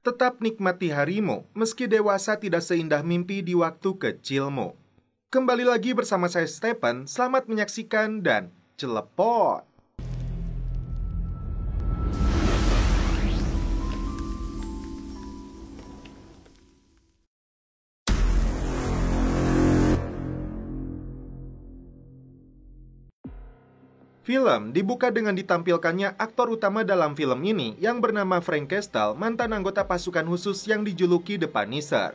Tetap nikmati harimu, meski dewasa tidak seindah mimpi di waktu kecilmu. Kembali lagi bersama saya Stephen, selamat menyaksikan dan celepot. Film dibuka dengan ditampilkannya aktor utama dalam film ini yang bernama Frank Castle, mantan anggota pasukan khusus yang dijuluki The Punisher.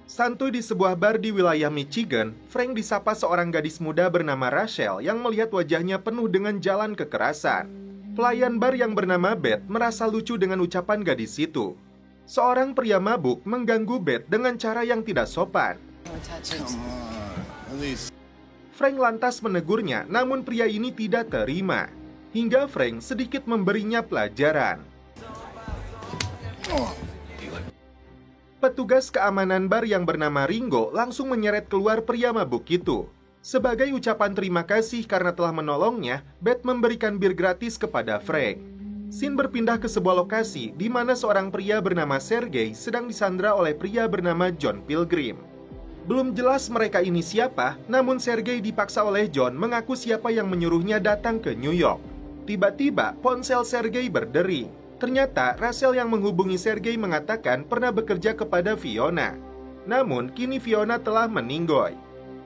Santuy di sebuah bar di wilayah Michigan, Frank disapa seorang gadis muda bernama Rachel yang melihat wajahnya penuh dengan jalan kekerasan. Pelayan bar yang bernama Beth merasa lucu dengan ucapan gadis itu. Seorang pria mabuk mengganggu Beth dengan cara yang tidak sopan. Frank lantas menegurnya, namun pria ini tidak terima. Hingga Frank sedikit memberinya pelajaran. Petugas keamanan bar yang bernama Ringo langsung menyeret keluar pria mabuk itu. Sebagai ucapan terima kasih karena telah menolongnya, Beth memberikan bir gratis kepada Frank. Scene berpindah ke sebuah lokasi di mana seorang pria bernama Sergei sedang disandra oleh pria bernama John Pilgrim. Belum jelas mereka ini siapa, namun Sergei dipaksa oleh John mengaku siapa yang menyuruhnya datang ke New York. Tiba-tiba, ponsel Sergei berdering. Ternyata, Rachel yang menghubungi Sergei mengatakan pernah bekerja kepada Fiona. Namun, kini Fiona telah meninggoy.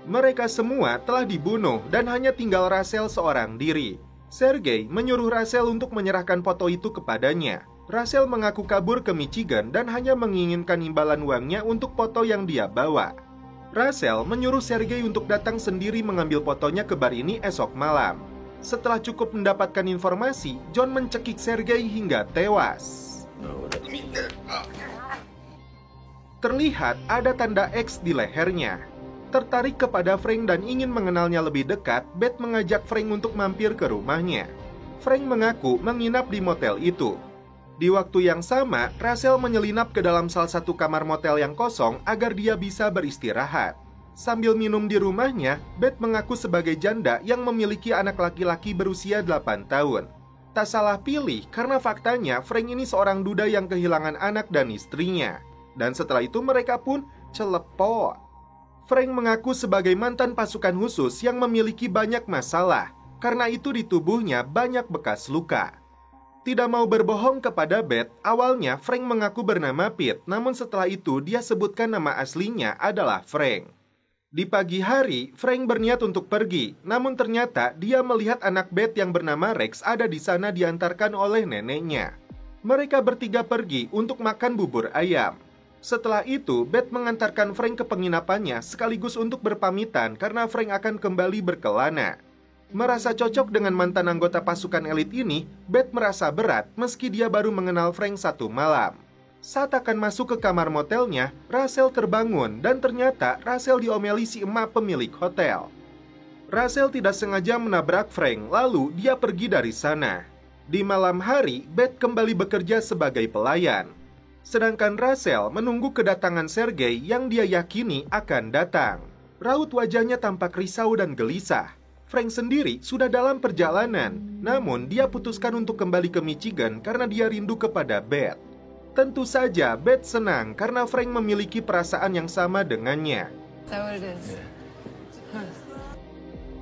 Mereka semua telah dibunuh dan hanya tinggal Rachel seorang diri. Sergei menyuruh Rachel untuk menyerahkan foto itu kepadanya. Rachel mengaku kabur ke Michigan dan hanya menginginkan imbalan uangnya untuk foto yang dia bawa. Rachel menyuruh Sergei untuk datang sendiri mengambil fotonya ke bar ini esok malam. Setelah cukup mendapatkan informasi, John mencekik Sergei hingga tewas. Terlihat ada tanda X di lehernya. Tertarik kepada Frank dan ingin mengenalnya lebih dekat, Beth mengajak Frank untuk mampir ke rumahnya. Frank mengaku menginap di motel itu. Di waktu yang sama, Rachel menyelinap ke dalam salah satu kamar motel yang kosong agar dia bisa beristirahat. Sambil minum di rumahnya, Beth mengaku sebagai janda yang memiliki anak laki-laki berusia 8 tahun. Tak salah pilih karena faktanya Frank ini seorang duda yang kehilangan anak dan istrinya. Dan setelah itu mereka pun celepot. Frank mengaku sebagai mantan pasukan khusus yang memiliki banyak masalah. Karena itu di tubuhnya banyak bekas luka. Tidak mau berbohong kepada Beth, awalnya Frank mengaku bernama Pete, namun setelah itu dia sebutkan nama aslinya adalah Frank. Di pagi hari, Frank berniat untuk pergi, namun ternyata dia melihat anak Beth yang bernama Rex ada di sana diantarkan oleh neneknya. Mereka bertiga pergi untuk makan bubur ayam. Setelah itu, Beth mengantarkan Frank ke penginapannya sekaligus untuk berpamitan karena Frank akan kembali berkelana. Merasa cocok dengan mantan anggota pasukan elit ini, Beth merasa berat meski dia baru mengenal Frank 1 malam. Saat akan masuk ke kamar motelnya, Rachel terbangun dan ternyata Rachel diomeli si emak pemilik hotel. Rachel tidak sengaja menabrak Frank, lalu dia pergi dari sana. Di malam hari, Beth kembali bekerja sebagai pelayan. Sedangkan Rachel menunggu kedatangan Sergei yang dia yakini akan datang. Raut wajahnya tampak risau dan gelisah. Frank sendiri sudah dalam perjalanan, namun dia putuskan untuk kembali ke Michigan karena dia rindu kepada Beth. Tentu saja Beth senang karena Frank memiliki perasaan yang sama dengannya.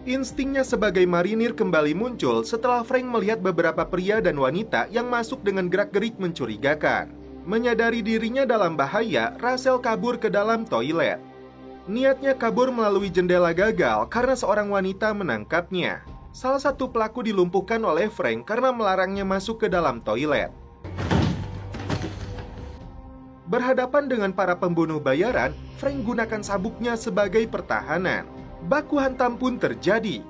Instingnya sebagai marinir kembali muncul setelah Frank melihat beberapa pria dan wanita yang masuk dengan gerak-gerik mencurigakan. Menyadari dirinya dalam bahaya, Rachel kabur ke dalam toilet. Niatnya kabur melalui jendela gagal karena seorang wanita menangkapnya. Salah satu pelaku dilumpuhkan oleh Frank karena melarangnya masuk ke dalam toilet. Berhadapan dengan para pembunuh bayaran, Frank gunakan sabuknya sebagai pertahanan. Baku hantam pun terjadi.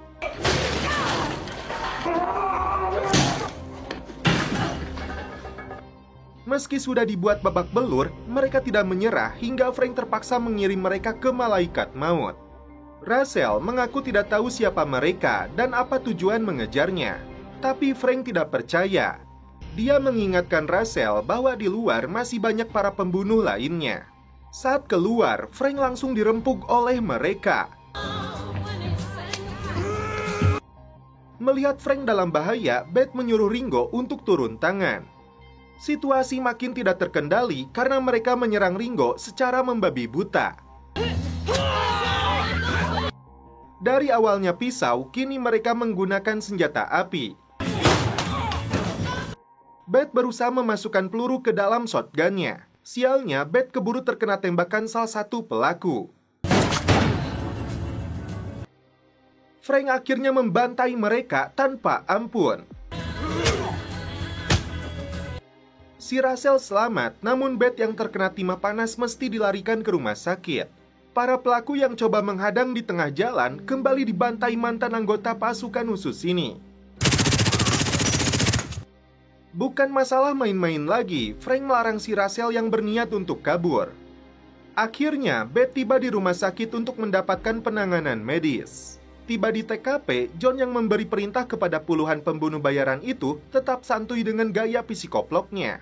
Meski sudah dibuat babak belur, mereka tidak menyerah hingga Frank terpaksa mengirim mereka ke malaikat maut. Rachel mengaku tidak tahu siapa mereka dan apa tujuan mengejarnya. Tapi Frank tidak percaya. Dia mengingatkan Rachel bahwa di luar masih banyak para pembunuh lainnya. Saat keluar, Frank langsung dirempuk oleh mereka. Melihat Frank dalam bahaya, Beth menyuruh Ringo untuk turun tangan. Situasi makin tidak terkendali karena mereka menyerang Ringo secara membabi buta. Dari awalnya pisau, kini mereka menggunakan senjata api. Beth berusaha memasukkan peluru ke dalam shotgunnya. Sialnya, Beth keburu terkena tembakan salah satu pelaku. Frank akhirnya membantai mereka tanpa ampun. Si Russell selamat, namun Beth yang terkena timah panas mesti dilarikan ke rumah sakit. Para pelaku yang coba menghadang di tengah jalan kembali dibantai mantan anggota pasukan khusus ini. Bukan masalah main-main lagi, Frank melarang si Russell yang berniat untuk kabur. Akhirnya, Beth tiba di rumah sakit untuk mendapatkan penanganan medis. Tiba di TKP, John yang memberi perintah kepada puluhan pembunuh bayaran itu tetap santuy dengan gaya psikoploknya.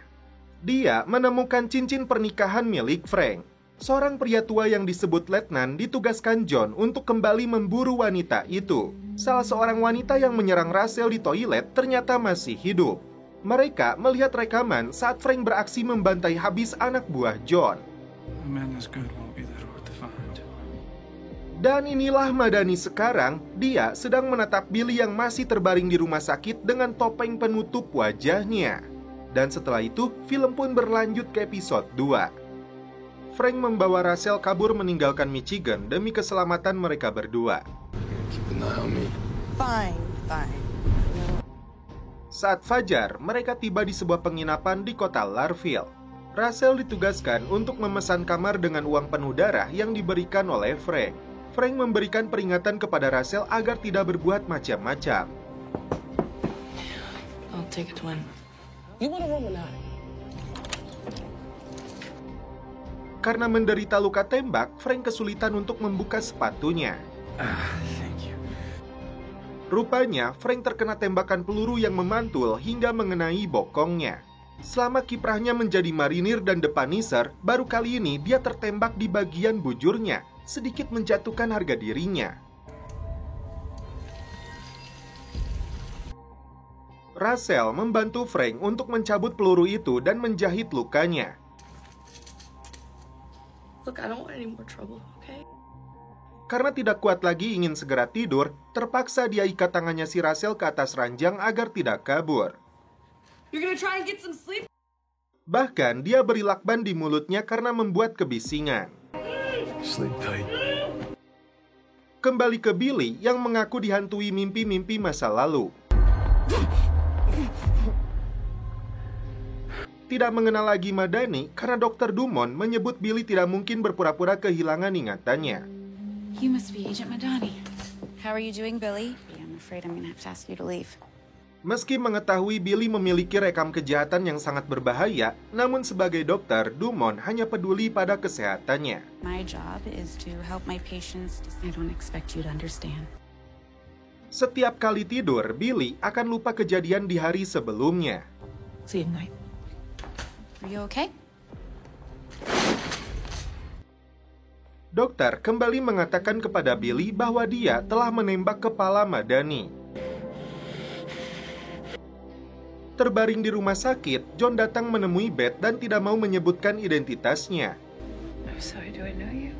Dia menemukan cincin pernikahan milik Frank. Seorang pria tua yang disebut Letnan ditugaskan John untuk kembali memburu wanita itu. Salah seorang wanita yang menyerang Russell di toilet ternyata masih hidup. Mereka melihat rekaman saat Frank beraksi membantai habis anak buah John. Dan inilah Madani sekarang, dia sedang menatap Billy yang masih terbaring di rumah sakit dengan topeng penutup wajahnya. Dan setelah itu, film pun berlanjut ke episode 2. Frank membawa Russell kabur meninggalkan Michigan demi keselamatan mereka berdua. Fine. Saat fajar, mereka tiba di sebuah penginapan di kota Larville. Russell ditugaskan untuk memesan kamar dengan uang penuh darah yang diberikan oleh Frank. Frank memberikan peringatan kepada Russell agar tidak berbuat macam-macam. I'll take it, Twin. You want a room or not? Karena menderita luka tembak, Frank kesulitan untuk membuka sepatunya. Thank you. Rupanya, Frank terkena tembakan peluru yang memantul hingga mengenai bokongnya. Selama kiprahnya menjadi marinir dan depaniser, baru kali ini dia tertembak di bagian bujurnya, sedikit menjatuhkan harga dirinya. Russell membantu Frank untuk mencabut peluru itu dan menjahit lukanya. Look, I don't want any more trouble, okay? Karena tidak kuat lagi ingin segera tidur, terpaksa dia ikat tangannya si Russell ke atas ranjang agar tidak kabur. You're gonna try and get some sleep? Bahkan dia beri lakban di mulutnya karena membuat kebisingan. Sleep tight. Kembali ke Billy yang mengaku dihantui mimpi-mimpi masa lalu. Tidak mengenal lagi Madani karena Dr. Dumont menyebut Billy tidak mungkin berpura-pura kehilangan ingatannya. You must be Agent Madani. How are you doing, Billy? I'm afraid I'm gonna have to ask you to leave. Meski mengetahui Billy memiliki rekam kejahatan yang sangat berbahaya, namun sebagai dokter, Dumont hanya peduli pada kesehatannya. My job is to help my patients. I don't expect you to understand. Setiap kali tidur, Billy akan lupa kejadian di hari sebelumnya. See you tonight. Are you okay? Dokter kembali mengatakan kepada Billy bahwa dia telah menembak kepala Madani. Terbaring di rumah sakit, John datang menemui Beth dan tidak mau menyebutkan identitasnya. I'm sorry, do I know you?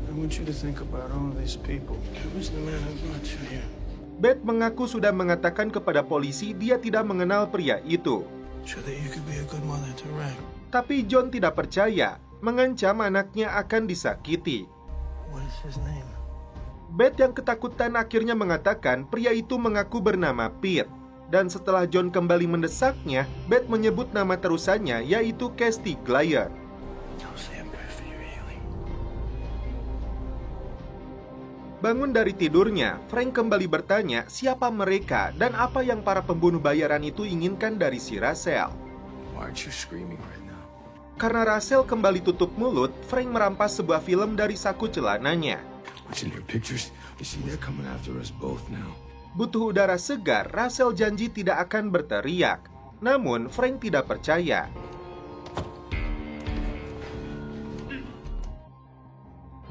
I want you to think about all these people. Who's the man who brought you here? Beth mengaku sudah mengatakan kepada polisi dia tidak mengenal pria itu. So that you could be a good mother to Rank. Tapi John tidak percaya, mengancam anaknya akan disakiti. What is his name? Beth yang ketakutan akhirnya mengatakan pria itu mengaku bernama Pete. Dan setelah John kembali mendesaknya, Beth menyebut nama terusannya yaitu Casty Glyer. I'll say a prayer for your healing. Bangun dari tidurnya, Frank kembali bertanya siapa mereka dan apa yang para pembunuh bayaran itu inginkan dari si Russell. Why aren't you screaming right now? Karena Russell kembali tutup mulut, Frank merampas sebuah film dari saku celananya. What's in your pictures? You see they're coming after us both now. Butuh udara segar, Russell janji tidak akan berteriak. Namun, Frank tidak percaya.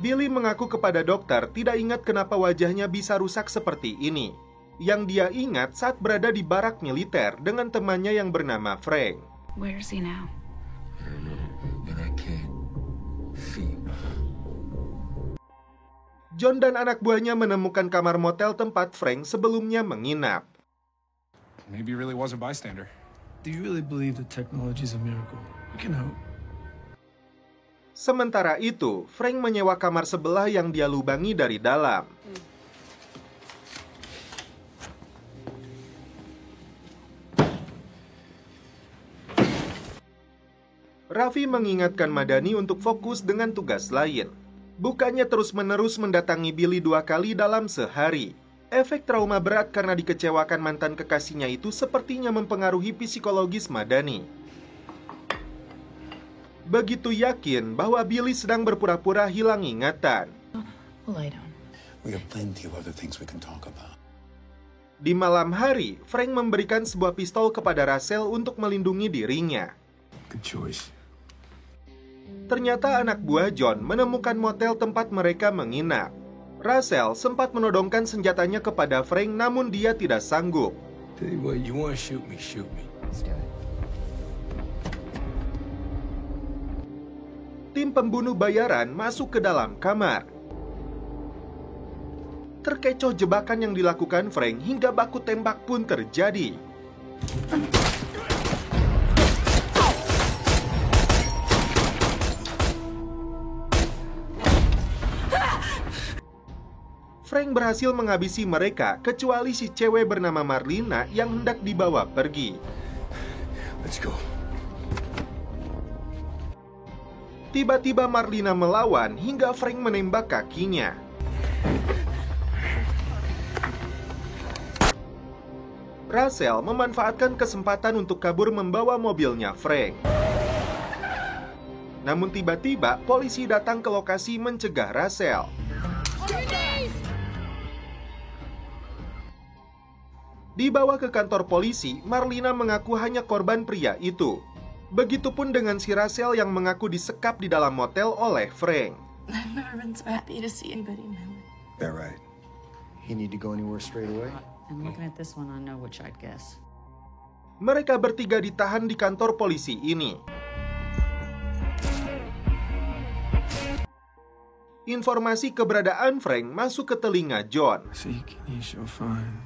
Billy mengaku kepada dokter tidak ingat kenapa wajahnya bisa rusak seperti ini. yang dia ingat saat berada di barak militer dengan temannya yang bernama Frank. Where's he now? I don't know, but I can't feel. John dan anak buahnya menemukan kamar motel tempat Frank sebelumnya menginap. Maybe he really was a bystander. Do you really believe that technology is a miracle? We can hope. Sementara itu, Frank menyewa kamar sebelah yang dia lubangi dari dalam. Raffi mengingatkan Madani untuk fokus dengan tugas lain. Bukannya terus-menerus mendatangi Billy 2 kali dalam sehari. Efek trauma berat karena dikecewakan mantan kekasihnya itu sepertinya mempengaruhi psikologis Madani. Begitu yakin bahwa Billy sedang berpura-pura hilang ingatan. We'll lie down. We have plenty of other things we can talk about. Di malam hari, Frank memberikan sebuah pistol kepada Rachel untuk melindungi dirinya. Good choice. Ternyata anak buah John menemukan motel tempat mereka menginap. Rachel sempat menodongkan senjatanya kepada Frank, namun dia tidak sanggup. Tell you what, you want to shoot me, shoot me. Let's do it. Tim pembunuh bayaran masuk ke dalam kamar. Terkecoh jebakan yang dilakukan Frank hingga baku tembak pun terjadi. Frank berhasil menghabisi mereka, kecuali si cewek bernama Marlina yang hendak dibawa pergi. Let's go. Tiba-tiba Marlina melawan hingga Frank menembak kakinya. Rachel memanfaatkan kesempatan untuk kabur membawa mobilnya Frank. Namun tiba-tiba polisi datang ke lokasi mencegah Rachel. Dibawa ke kantor polisi, Marlina mengaku hanya korban pria itu. Begitupun dengan si Rachel yang mengaku disekap di dalam motel oleh Frank. I've never been so happy to see anybody in my life. That right. He need to go anywhere straight away? I'm looking at this one, I know which I'd guess. Mereka bertiga ditahan di kantor polisi ini. Informasi keberadaan Frank masuk ke telinga John. Seek and ye shall find.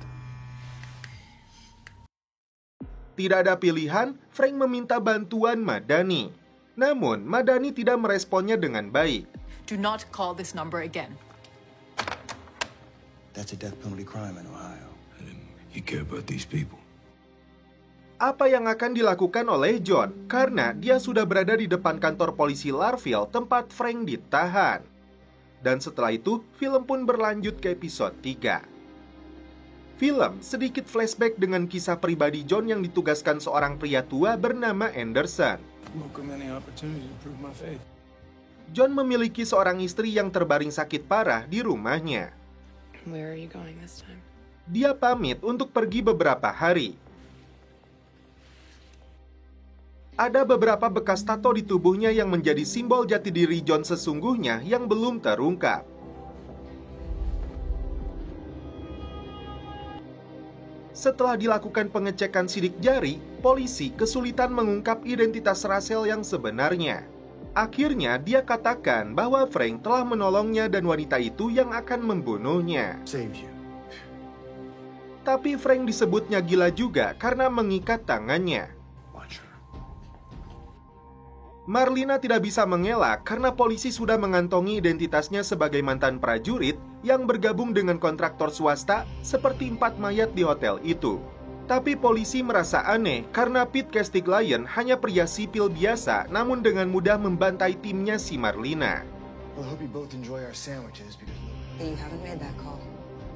Tidak ada pilihan, Frank meminta bantuan Madani. Namun, Madani tidak meresponnya dengan baik. Do not call this number again. That's a death penalty crime in Ohio. You care about these people? Apa yang akan dilakukan oleh John? Karena dia sudah berada di depan kantor polisi Larville tempat Frank ditahan. Dan setelah itu, film pun berlanjut ke episode 3. Film sedikit flashback dengan kisah pribadi John yang ditugaskan seorang pria tua bernama Anderson. Welcome any opportunity to prove my faith. John memiliki seorang istri yang terbaring sakit parah di rumahnya. Where are you going this time? Dia pamit untuk pergi beberapa hari. Ada beberapa bekas tato di tubuhnya yang menjadi simbol jati diri John sesungguhnya yang belum terungkap. Setelah dilakukan pengecekan sidik jari, polisi kesulitan mengungkap identitas Rachel yang sebenarnya. Akhirnya dia katakan bahwa Frank telah menolongnya dan wanita itu yang akan membunuhnya. Saved you. Tapi Frank disebutnya gila juga karena mengikat tangannya. Watch her. Marlina tidak bisa mengelak karena polisi sudah mengantongi identitasnya sebagai mantan prajurit yang bergabung dengan kontraktor swasta seperti 4 mayat di hotel itu. Tapi polisi merasa aneh karena Pete Castiglione hanya pria sipil biasa namun dengan mudah membantai timnya si Marlina. Well, I hope you both enjoy our sandwiches because You haven't made that call.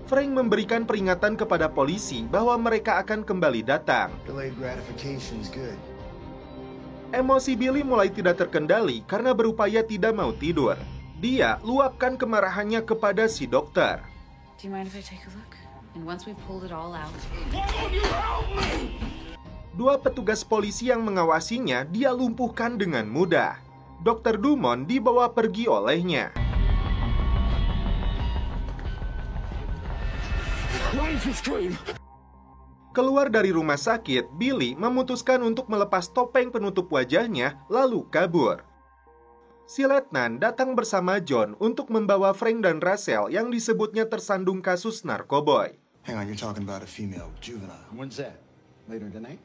Frank memberikan peringatan kepada polisi bahwa mereka akan kembali datang. delayed gratification's good. Emosi Billy mulai tidak terkendali karena berupaya tidak mau tidur. Dia luapkan kemarahannya kepada si dokter. Do you mind if I take a look? And once we've pulled it all out... Dua petugas polisi yang mengawasinya dia lumpuhkan dengan mudah. Dr. Dumont dibawa pergi olehnya. Run Keluar dari rumah sakit, Billy memutuskan untuk melepas topeng penutup wajahnya lalu kabur. Si letnan datang bersama John untuk membawa Frank dan Rachel yang disebutnya tersandung kasus narkoboy. Hang on, you're talking about a female juvenile. When's that? Later tonight?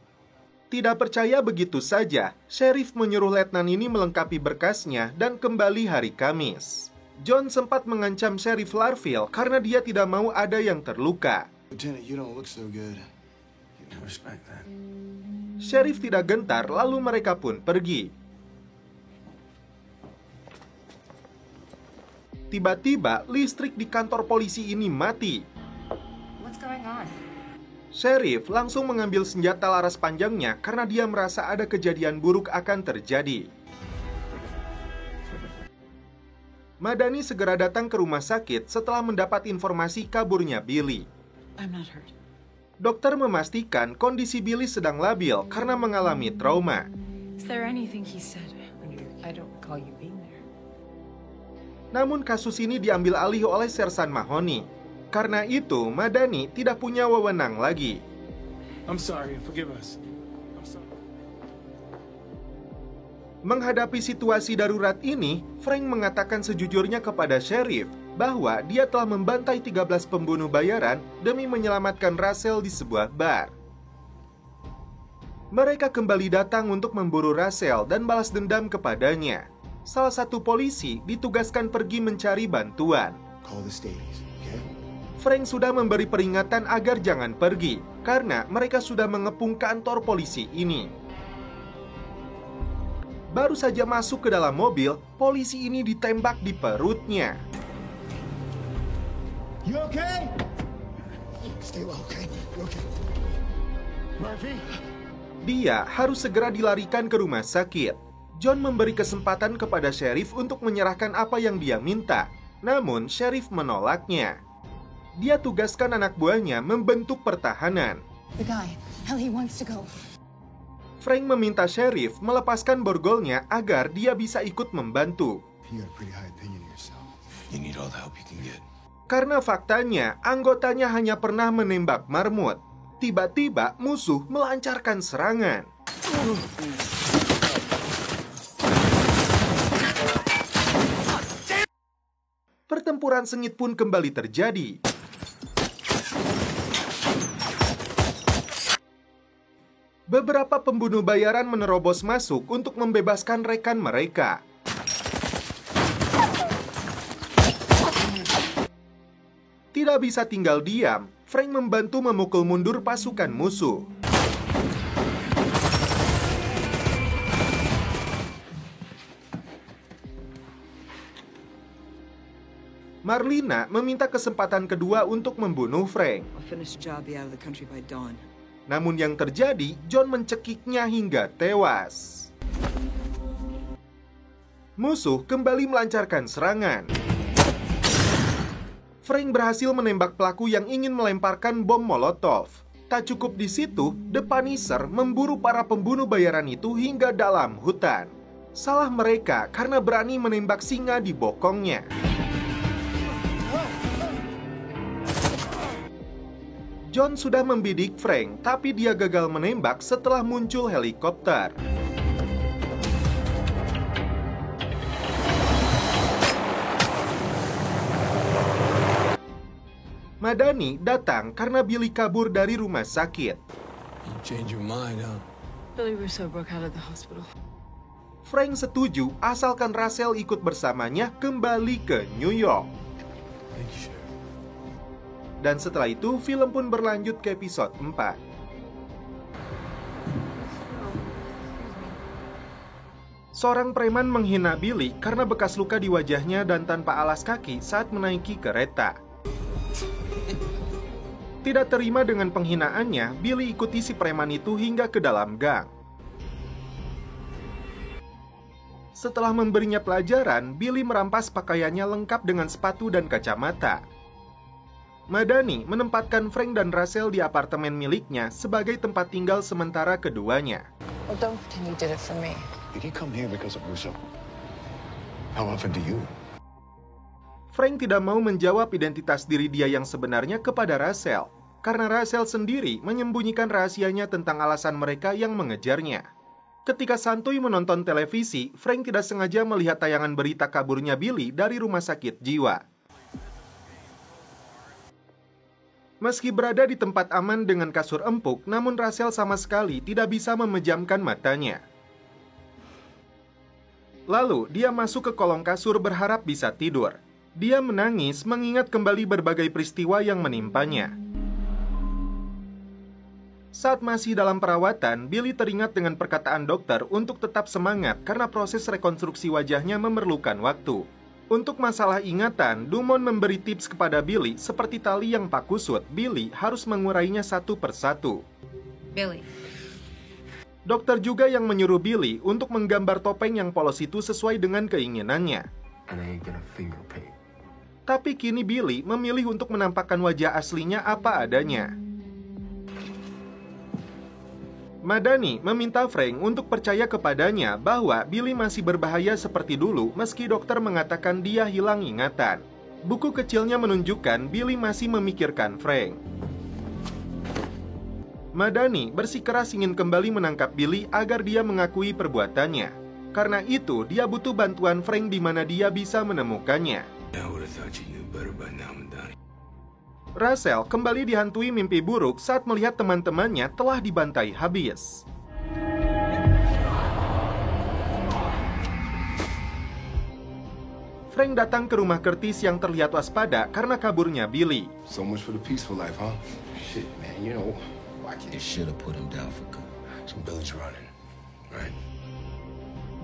Tidak percaya begitu saja, sheriff menyuruh letnan ini melengkapi berkasnya dan kembali hari Kamis. John sempat mengancam Sheriff Larville karena dia tidak mau ada yang terluka. Lieutenant, you don't look so good. You can respect that. Sheriff tidak gentar, lalu mereka pun pergi. Tiba-tiba, listrik di kantor polisi ini mati. What's going on? Sheriff langsung mengambil senjata laras panjangnya karena dia merasa ada kejadian buruk akan terjadi. Madani segera datang ke rumah sakit setelah mendapat informasi kaburnya Billy. I'm not hurt. Dokter memastikan kondisi Billy sedang labil karena mengalami trauma. Is there anything he said? I don't recall you being there. Namun kasus ini diambil alih oleh Sersan Mahoney. Karena itu, Madani tidak punya wewenang lagi. I'm sorry, forgive us. I'm sorry. Menghadapi situasi darurat ini, Frank mengatakan sejujurnya kepada sheriff bahwa dia telah membantai 13 pembunuh bayaran demi menyelamatkan Rachel di sebuah bar. Mereka kembali datang untuk memburu Rachel dan balas dendam kepadanya. Salah satu polisi ditugaskan pergi mencari bantuan. Call the Stadies, okay? Frank sudah memberi peringatan agar jangan pergi, karena mereka sudah mengepung kantor polisi ini. Baru saja masuk ke dalam mobil, polisi ini ditembak di perutnya. You okay? Stay low, okay? You okay? Murphy? Dia harus segera dilarikan ke rumah sakit. John memberi kesempatan kepada sheriff untuk menyerahkan apa yang dia minta. Namun, sheriff menolaknya. Dia tugaskan anak buahnya membentuk pertahanan. The guy, hell, he wants to go. Frank meminta sheriff melepaskan borgolnya agar dia bisa ikut membantu. You got a pretty high opinion of yourself. You need all the help you can get. Karena faktanya, anggotanya hanya pernah menembak marmut. Tiba-tiba, musuh melancarkan serangan. Pertempuran sengit pun kembali terjadi. Beberapa pembunuh bayaran menerobos masuk untuk membebaskan rekan mereka. Tidak bisa tinggal diam, Frank membantu memukul mundur pasukan musuh. Marlina meminta kesempatan kedua untuk membunuh Frank. I'll finish the job be out of the country by dawn. Namun yang terjadi, John mencekiknya hingga tewas. Musuh kembali melancarkan serangan. Frank berhasil menembak pelaku yang ingin melemparkan bom Molotov. Tak cukup di situ, The Punisher memburu para pembunuh bayaran itu hingga dalam hutan. Salah mereka karena berani menembak singa di bokongnya. John sudah membidik Frank, tapi dia gagal menembak setelah muncul helikopter. Madani datang karena Billy kabur dari rumah sakit. You change your mind, huh? Billy Russo broke out of the hospital. Frank setuju asalkan Rachel ikut bersamanya kembali ke New York. Thank you, Sheriff. Dan setelah itu, film pun berlanjut ke episode 4. Seorang preman menghina Billy karena bekas luka di wajahnya dan tanpa alas kaki saat menaiki kereta. Tidak terima dengan penghinaannya, Billy ikuti si preman itu hingga ke dalam gang. Setelah memberinya pelajaran, Billy merampas pakaiannya lengkap dengan sepatu dan kacamata. Madani menempatkan Frank dan Rachel di apartemen miliknya sebagai tempat tinggal sementara keduanya. Well, don't pretend you did it for me. Did he come here because of Russo? How often do you? Frank tidak mau menjawab identitas diri dia yang sebenarnya kepada Rachel, karena Rachel sendiri menyembunyikan rahasianya tentang alasan mereka yang mengejarnya. Ketika santuy menonton televisi, Frank tidak sengaja melihat tayangan berita kaburnya Billy dari rumah sakit jiwa. Meski berada di tempat aman dengan kasur empuk, namun Rachel sama sekali tidak bisa memejamkan matanya. Lalu, dia masuk ke kolong kasur berharap bisa tidur. Dia menangis mengingat kembali berbagai peristiwa yang menimpanya. Saat masih dalam perawatan, Billy teringat dengan perkataan dokter untuk tetap semangat karena proses rekonstruksi wajahnya memerlukan waktu. Untuk masalah ingatan, Dumont memberi tips kepada Billy seperti tali yang tak kusut. Billy harus mengurainya satu persatu. Billy. Dokter juga yang menyuruh Billy untuk menggambar topeng yang polos itu sesuai dengan keinginannya. Tapi kini Billy memilih untuk menampakkan wajah aslinya apa adanya. Madani meminta Frank untuk percaya kepadanya bahwa Billy masih berbahaya seperti dulu meski dokter mengatakan dia hilang ingatan. Buku kecilnya menunjukkan Billy masih memikirkan Frank. Madani bersikeras ingin kembali menangkap Billy agar dia mengakui perbuatannya. Karena itu, dia butuh bantuan Frank di mana dia bisa menemukannya. Rachel kembali dihantui mimpi buruk saat melihat teman-temannya telah dibantai habis. Frank datang ke rumah Curtis yang terlihat waspada karena kaburnya Billy. So much for the peaceful life, huh? Shit, man, you know, why can't you should have put him down for good? So Billy's running, right?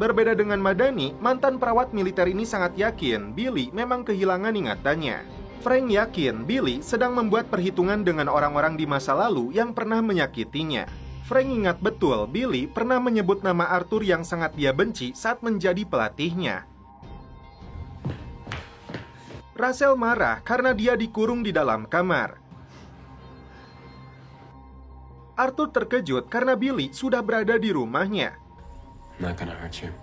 Berbeda dengan Madani, mantan perawat militer ini sangat yakin Billy memang kehilangan ingatannya. Frank yakin Billy sedang membuat perhitungan dengan orang-orang di masa lalu yang pernah menyakitinya. Frank ingat betul Billy pernah menyebut nama Arthur yang sangat dia benci saat menjadi pelatihnya. Rachel marah karena dia dikurung di dalam kamar. Arthur terkejut karena Billy sudah berada di rumahnya. Not gonna hurt you.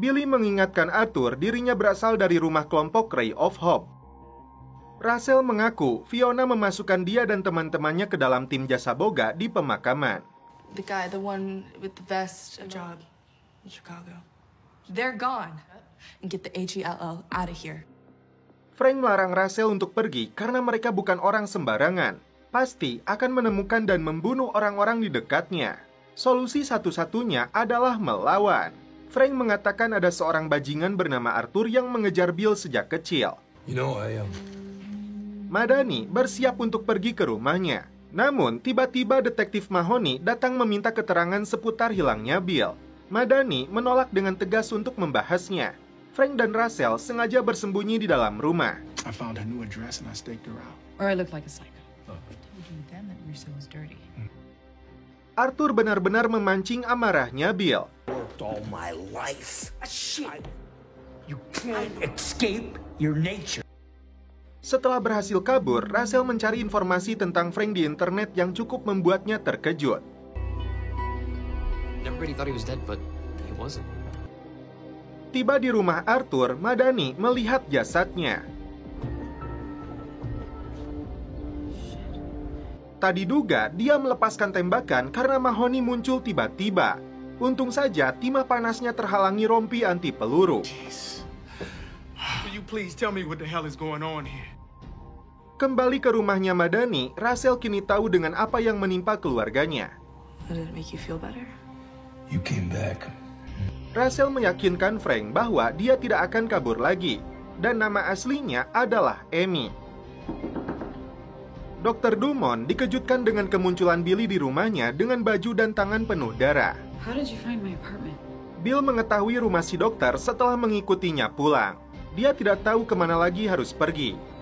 Billy mengingatkan Arthur dirinya berasal dari rumah kelompok Ray of Hope. Rachel mengaku Fiona memasukkan dia dan teman-temannya ke dalam tim jasa boga di pemakaman. The guy, the one with the vest. Job in Chicago. They're gone. And get the HELL out of here. Frank melarang Rachel untuk pergi karena mereka bukan orang sembarangan. Pasti akan menemukan dan membunuh orang-orang di dekatnya. Solusi satu-satunya adalah melawan. Frank mengatakan ada seorang bajingan bernama Arthur yang mengejar Bill sejak kecil. You know, Madani bersiap untuk pergi ke rumahnya. Namun, tiba-tiba detektif Mahoney datang meminta keterangan seputar hilangnya Bill. Madani menolak dengan tegas untuk membahasnya. Frank dan Rachel sengaja bersembunyi di dalam rumah. I found her new address and I staked her out. Or I look like a psycho. I told you then that Russo was dirty. Arthur benar-benar memancing amarahnya Bill. Worked all my life. Shit. You can't escape your nature. Setelah berhasil kabur, Rachel mencari informasi tentang Frank di internet yang cukup membuatnya terkejut. Never really thought he was dead, but he wasn't. Tiba di rumah Arthur, Madani melihat jasadnya. Tak diduga, dia melepaskan tembakan karena Mahoney muncul tiba-tiba. Untung saja timah panasnya terhalangi rompi anti peluru. Will you please tell me what the hell is going on here? Kembali ke rumahnya Madani, Rachel kini tahu dengan apa yang menimpa keluarganya. Did it make you feel better? You came back. Rachel meyakinkan Frank bahwa dia tidak akan kabur lagi, dan nama aslinya adalah Amy. Dr. Dumont dikejutkan dengan kemunculan Billy di rumahnya dengan baju dan tangan penuh darah. How did you find my apartment? Bill mengetahui rumah si dokter setelah mengikutinya pulang. Dia tidak tahu kemana lagi harus pergi.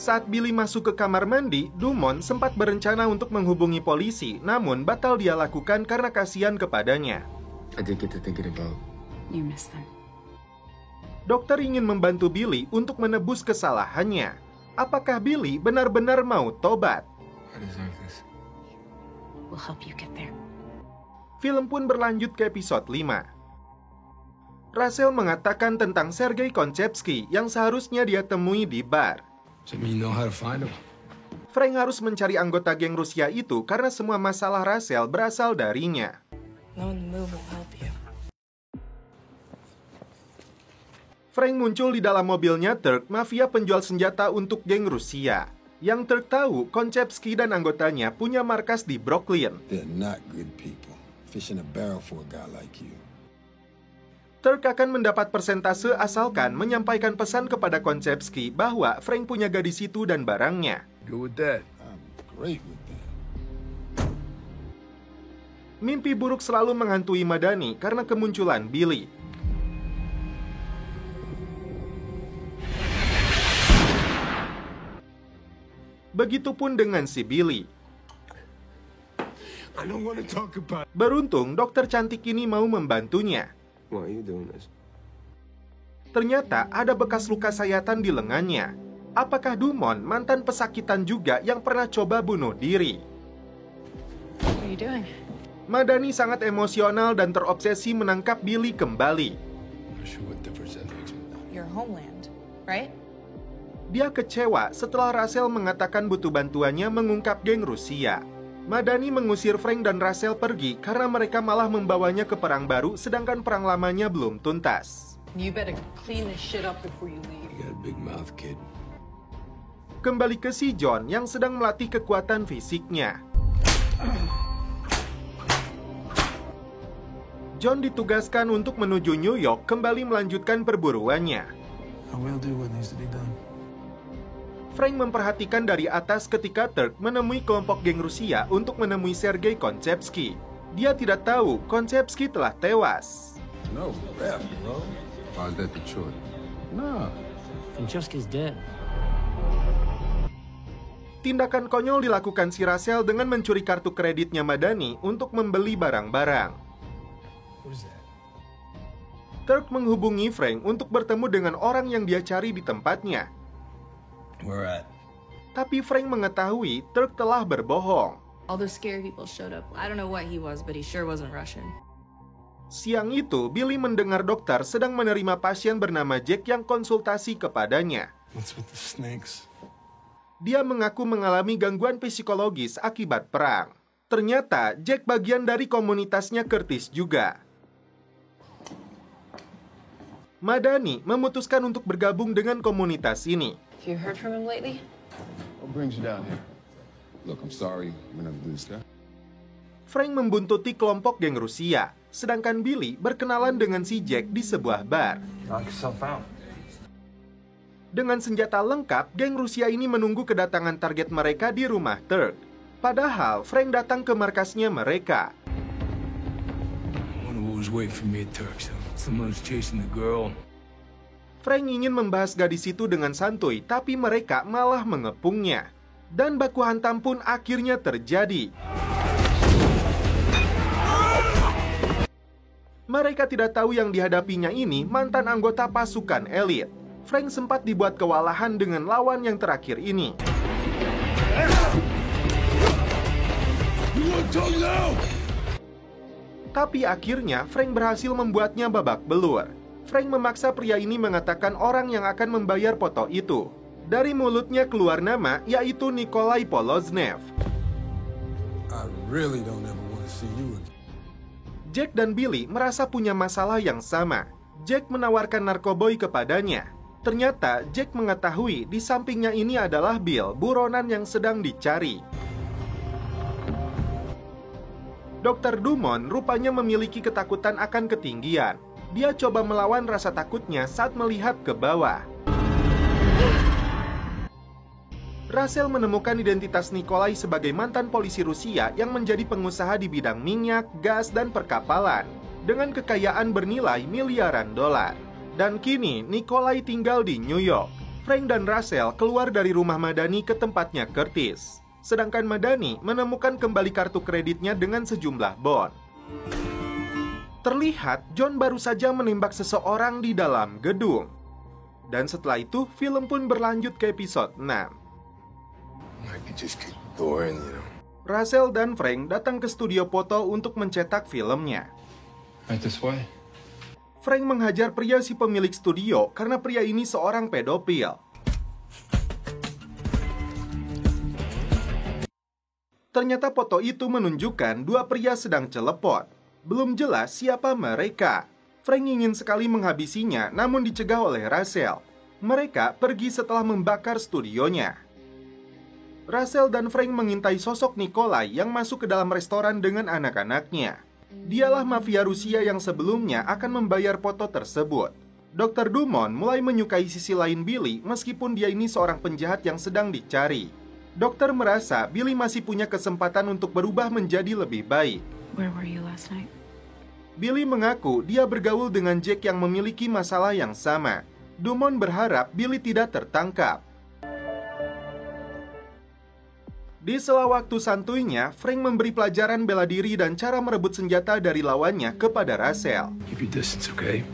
Saat Billy masuk ke kamar mandi, Dumont sempat berencana untuk menghubungi polisi, namun batal dia lakukan karena kasihan kepadanya. I did get to thinking about. You miss them. Dokter ingin membantu Billy untuk menebus kesalahannya. Apakah Billy benar-benar mau tobat? I deserve this. We'll help you get there. Film pun berlanjut ke episode 5. Rachel mengatakan tentang Sergei Konchevsky yang seharusnya dia temui di bar. Does that mean you know how to find him? Frank harus mencari anggota geng Rusia itu karena semua masalah Rachel berasal darinya. Knowing the move will help you. Frank muncul di dalam mobilnya Turk, mafia penjual senjata untuk geng Rusia. Yang Turk tahu, Konchepsky dan anggotanya punya markas di Brooklyn. They're not good people. Fish in a barrel for a guy like you. Turk akan mendapat persentase asalkan menyampaikan pesan kepada Konchepsky bahwa Frank punya gadis itu dan barangnya. Good with that. I'm great with that. Mimpi buruk selalu menghantui Madani karena kemunculan Billy. Begitupun dengan si Billy. I don't want to talk about. Beruntung dokter cantik ini mau membantunya. Why are you doing this? Ternyata ada bekas luka sayatan di lengannya. Apakah Dumont mantan pesakitan juga yang pernah coba bunuh diri? What are you doing? Madani sangat emosional dan terobsesi menangkap Billy kembali. Not sure what difference that makes. Your homeland, right? Dia kecewa setelah Rachel mengatakan butuh bantuannya mengungkap geng Rusia. Madani mengusir Frank dan Rachel pergi karena mereka malah membawanya ke perang baru sedangkan perang lamanya belum tuntas. You better clean this shit up before you leave. You got a big mouth, kid. Kembali ke si John yang sedang melatih kekuatan fisiknya. John ditugaskan untuk menuju New York kembali melanjutkan perburuannya. I will do what needs to be done. Frank memperhatikan dari atas ketika Turk menemui kelompok geng Rusia untuk menemui Sergei Konchepsky. Dia tidak tahu Konchepsky telah tewas. No rap, bro. How's that the choice? Nah. Konchepsky's dead. Tindakan konyol dilakukan si Rachel dengan mencuri kartu kreditnya Madani untuk membeli barang-barang. What is that? Turk menghubungi Frank untuk bertemu dengan orang yang dia cari di tempatnya. Where at? Tapi Frank mengetahui Turk telah berbohong. All those scary people showed up. I don't know what he was, but he sure wasn't Russian. Siang itu, Billy mendengar dokter sedang menerima pasien bernama Jack yang konsultasi kepadanya. What's with the snakes? Dia mengaku mengalami gangguan psikologis akibat perang. Ternyata Jack bagian dari komunitasnya Curtis juga. Madani memutuskan untuk bergabung dengan komunitas ini. Have you heard from him lately? What brings you down here? Look, I'm sorry. We're not doing this guy. Frank membuntuti kelompok geng Rusia, sedangkan Billy berkenalan dengan si Jack di sebuah bar. Knock yourself out. Dengan senjata lengkap, geng Rusia ini menunggu kedatangan target mereka di rumah Turk. Padahal Frank datang ke markasnya mereka. I wonder what was waiting for me at Turk's. Someone's chasing the girl. Frank ingin membahas gadis itu dengan santuy, tapi mereka malah mengepungnya. Dan baku hantam pun akhirnya terjadi. Mereka tidak tahu yang dihadapinya ini mantan anggota pasukan elit. Frank sempat dibuat kewalahan dengan lawan yang terakhir ini. Tapi akhirnya Frank berhasil membuatnya babak belur. Frank memaksa pria ini mengatakan orang yang akan membayar foto itu. Dari mulutnya keluar nama, yaitu Nikolai Poloznev. I really don't ever want to see you again. Jack dan Billy merasa punya masalah yang sama. Jack menawarkan narkoboy kepadanya. Ternyata Jack mengetahui di sampingnya ini adalah Bill, buronan yang sedang dicari. Dr. Dumont rupanya memiliki ketakutan akan ketinggian. Dia coba melawan rasa takutnya saat melihat ke bawah. Rachel menemukan identitas Nikolai sebagai mantan polisi Rusia yang menjadi pengusaha di bidang minyak, gas, dan perkapalan dengan kekayaan bernilai miliaran dolar. Dan kini Nikolai tinggal di New York. Frank dan Rachel keluar dari rumah Madani ke tempatnya Curtis. Sedangkan Madani menemukan kembali kartu kreditnya dengan sejumlah bond. Terlihat John baru saja menembak seseorang di dalam gedung. Dan setelah itu, film pun berlanjut ke episode 6. Rachel dan Frank datang ke studio foto untuk mencetak filmnya. Right this way. Frank menghajar pria si pemilik studio karena pria ini seorang pedofil. Ternyata foto itu menunjukkan dua pria sedang celepot. Belum jelas siapa mereka. Frank ingin sekali menghabisinya, namun dicegah oleh Russell. Mereka pergi setelah membakar studionya. Russell dan Frank mengintai sosok Nikolai yang masuk ke dalam restoran dengan anak-anaknya. Dialah mafia Rusia yang sebelumnya akan membayar foto tersebut. Dr. Dumont mulai menyukai sisi lain Billy meskipun dia ini seorang penjahat yang sedang dicari. Dokter merasa Billy masih punya kesempatan untuk berubah menjadi lebih baik. Where were you last night? Billy mengaku dia bergaul dengan Jack yang memiliki masalah yang sama. Dumont berharap Billy tidak tertangkap. Di sela waktu santuinya, Frank memberi pelajaran bela diri dan cara merebut senjata dari lawannya kepada Russell. Keep your distance, okay?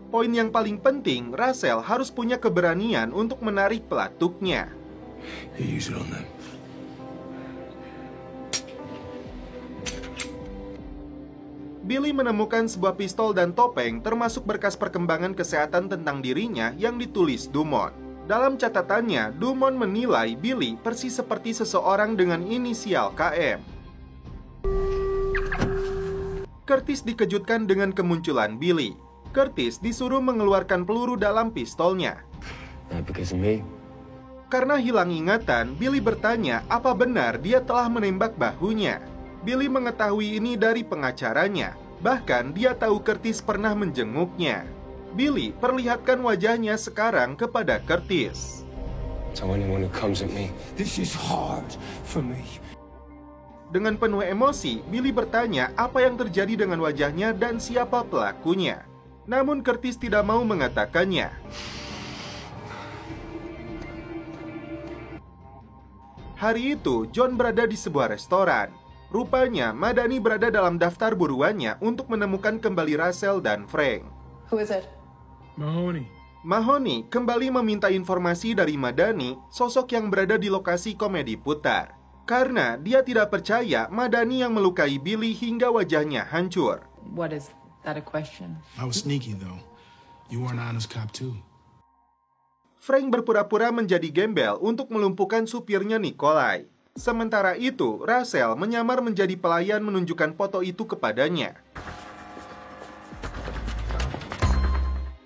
Poin yang paling penting, Russell harus punya keberanian untuk menarik pelatuknya. You use it on them. Billy menemukan sebuah pistol dan topeng termasuk berkas perkembangan kesehatan tentang dirinya yang ditulis Dumont. Dalam catatannya, Dumont menilai Billy persis seperti seseorang dengan inisial KM. Curtis dikejutkan dengan kemunculan Billy. Curtis disuruh mengeluarkan peluru dalam pistolnya. Not because of me. Karena hilang ingatan, Billy bertanya apa benar dia telah menembak bahunya. Billy mengetahui ini dari pengacaranya. Bahkan dia tahu Curtis pernah menjenguknya. Billy perlihatkan wajahnya sekarang kepada Curtis. So anyone who comes at me, This is hard for me. Dengan penuh emosi, Billy bertanya apa yang terjadi dengan wajahnya dan siapa pelakunya. Namun Curtis tidak mau mengatakannya. Hari itu, John berada di sebuah restoran. Rupanya, Madani berada dalam daftar buruannya untuk menemukan kembali Russell dan Frank. Who is it? Mahoney. Mahoney kembali meminta informasi dari Madani, sosok yang berada di lokasi komedi putar. Karena dia tidak percaya Madani yang melukai Billy hingga wajahnya hancur. What is that a question? I was sneaky, though. You were an honest cop, too. Frank berpura-pura menjadi gembel untuk melumpuhkan supirnya Nikolai. Sementara itu, Russell menyamar menjadi pelayan menunjukkan foto itu kepadanya.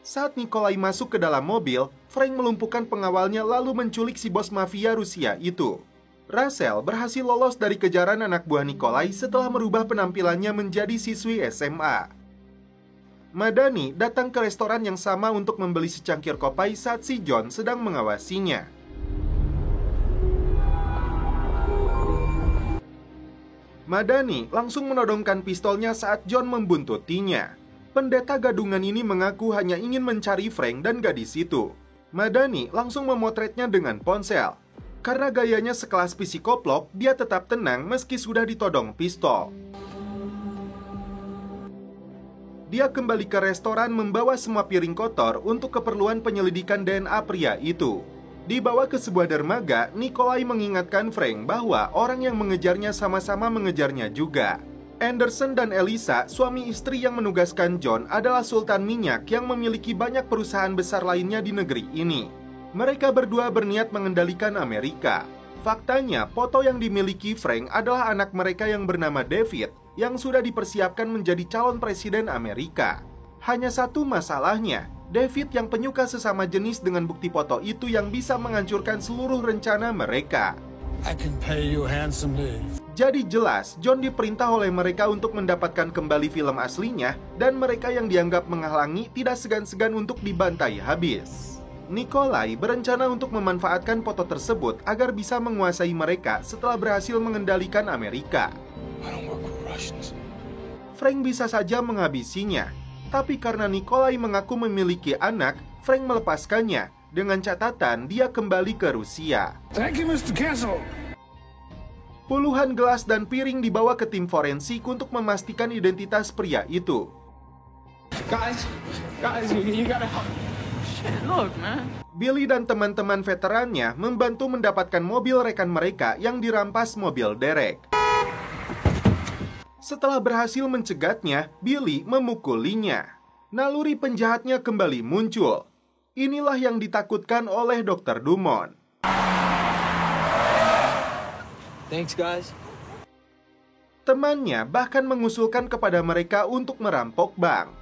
Saat Nikolai masuk ke dalam mobil, Frank melumpuhkan pengawalnya lalu menculik si bos mafia Rusia itu. Russell berhasil lolos dari kejaran anak buah Nikolai setelah merubah penampilannya menjadi siswi SMA. Madani datang ke restoran yang sama untuk membeli secangkir kopi saat si John sedang mengawasinya. Madani langsung menodongkan pistolnya saat John membuntutinya. Pendeta gadungan ini mengaku hanya ingin mencari Frank dan gadis itu. Madani langsung memotretnya dengan ponsel. Karena gayanya sekelas psikoplok, dia tetap tenang meski sudah ditodong pistol. Dia kembali ke restoran membawa semua piring kotor untuk keperluan penyelidikan DNA pria itu. Dibawa ke sebuah dermaga, Nikolai mengingatkan Frank bahwa orang yang mengejarnya sama-sama mengejarnya juga. Anderson dan Elisa, suami istri yang menugaskan John, adalah sultan minyak yang memiliki banyak perusahaan besar lainnya di negeri ini. Mereka berdua berniat mengendalikan Amerika. Faktanya, foto yang dimiliki Frank adalah anak mereka yang bernama David, yang sudah dipersiapkan menjadi calon presiden Amerika. Hanya satu masalahnya, David yang penyuka sesama jenis dengan bukti foto itu yang bisa menghancurkan seluruh rencana mereka. I can pay you handsomely. Jadi jelas, John diperintah oleh mereka untuk mendapatkan kembali film aslinya, dan mereka yang dianggap menghalangi tidak segan-segan untuk dibantai habis. Nikolai berencana untuk memanfaatkan foto tersebut agar bisa menguasai mereka setelah berhasil mengendalikan Amerika. Frank bisa saja menghabisinya, tapi karena Nikolai mengaku memiliki anak, Frank melepaskannya dengan catatan dia kembali ke Rusia. Thank you, Mr. Castle. Puluhan gelas dan piring dibawa ke tim forensik untuk memastikan identitas pria itu. Guys, you gotta help. Shit, look, man. Billy dan teman-teman veterannya membantu mendapatkan mobil rekan mereka yang dirampas mobil Derek. Setelah berhasil mencegatnya, Billy memukulinya. Naluri penjahatnya kembali muncul. Inilah yang ditakutkan oleh Dr. Dumont. Thanks, guys. Temannya bahkan mengusulkan kepada mereka untuk merampok bank.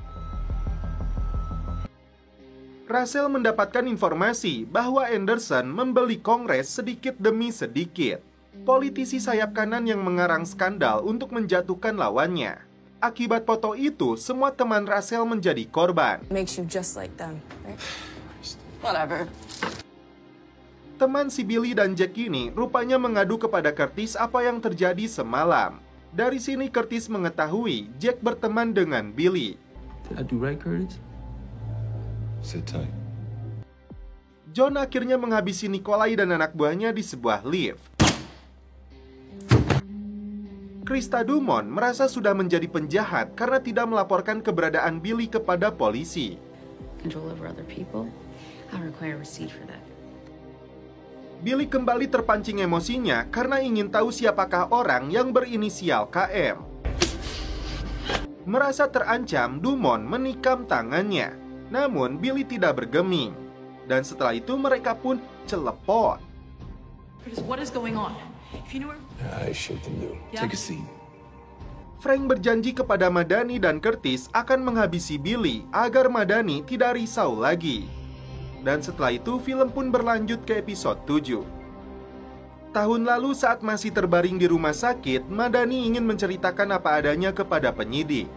Russell mendapatkan informasi bahwa Anderson membeli Kongres sedikit demi sedikit. Politisi sayap kanan yang mengarang skandal untuk menjatuhkan lawannya. Akibat foto itu, semua teman Russell menjadi korban. Makes you just like them, right? Whatever. Teman si Billy dan Jack ini rupanya mengadu kepada Curtis apa yang terjadi semalam. Dari sini Curtis mengetahui Jack berteman dengan Billy. Did I do right, Curtis? Sit tight. John akhirnya menghabisi Nikolai dan anak buahnya di sebuah lift. Krista Dumont merasa sudah menjadi penjahat karena tidak melaporkan keberadaan Billy kepada polisi. Control over other people. I require a receipt for that. Billy kembali terpancing emosinya karena ingin tahu siapakah orang yang berinisial KM. Merasa terancam, Dumont menikam tangannya. Namun Billy tidak bergeming. Dan setelah itu mereka pun celepot. What is going on? If you know I shit them do. Take a seat. Frank berjanji kepada Madani dan Curtis akan menghabisi Billy agar Madani tidak risau lagi. Dan setelah itu film pun berlanjut ke episode 7. Tahun lalu saat masih terbaring di rumah sakit, Madani ingin menceritakan apa adanya kepada penyidik.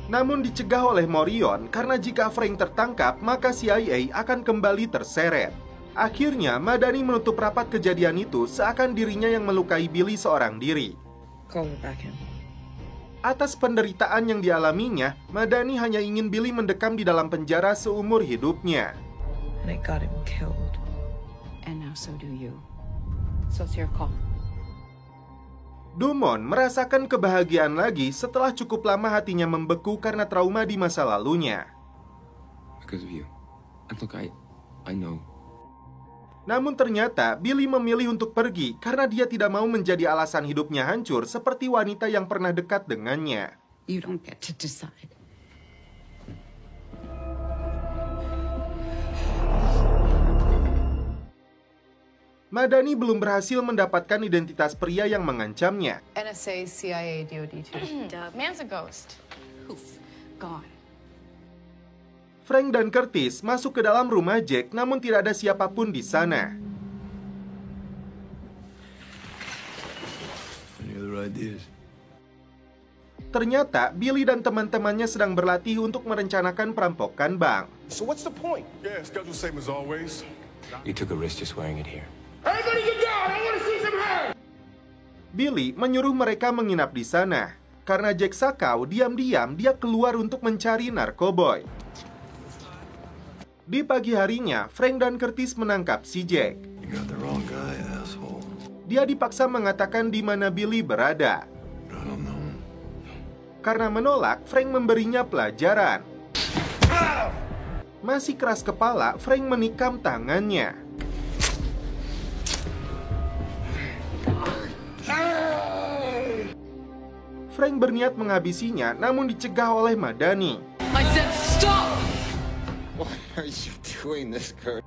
Namun dicegah oleh Morion karena jika Frank tertangkap maka CIA akan kembali terseret. Akhirnya Madani menutup rapat kejadian itu seakan dirinya yang melukai Billy seorang diri. Call her back in. Atas penderitaan yang dialaminya, Madani hanya ingin Billy mendekam di dalam penjara seumur hidupnya. And it got him killed. And now so do you. So it's your call. Dumont merasakan kebahagiaan lagi setelah cukup lama hatinya membeku karena trauma di masa lalunya. Because of you. Look, I know. Namun ternyata Billy memilih untuk pergi karena dia tidak mau menjadi alasan hidupnya hancur seperti wanita yang pernah dekat dengannya. You don't get to decide. Madani belum berhasil mendapatkan identitas pria yang mengancamnya. NSA, CIA, DOD too. Man's a ghost. Poof. Gone. Frank dan Curtis masuk ke dalam rumah Jack, namun tidak ada siapapun di sana. Any other ideas? Ternyata Billy dan teman-temannya sedang berlatih untuk merencanakan perampokan bank. So what's the point? Yeah, schedule same as always. You took a risk just wearing it here. Everybody get down! I want to see some hands! Billy menyuruh mereka menginap di sana. Karena Jack sakau, diam-diam dia keluar untuk mencari narkoboy. Di pagi harinya, Frank dan Curtis menangkap si Jack. You got the wrong guy, asshole. Dia dipaksa mengatakan di mana Billy berada. I don't know. Karena menolak, Frank memberinya pelajaran. Masih keras kepala, Frank menikam tangannya. Frank berniat menghabisinya, namun dicegah oleh Madani. I said stop! Why are you doing this, Kurt?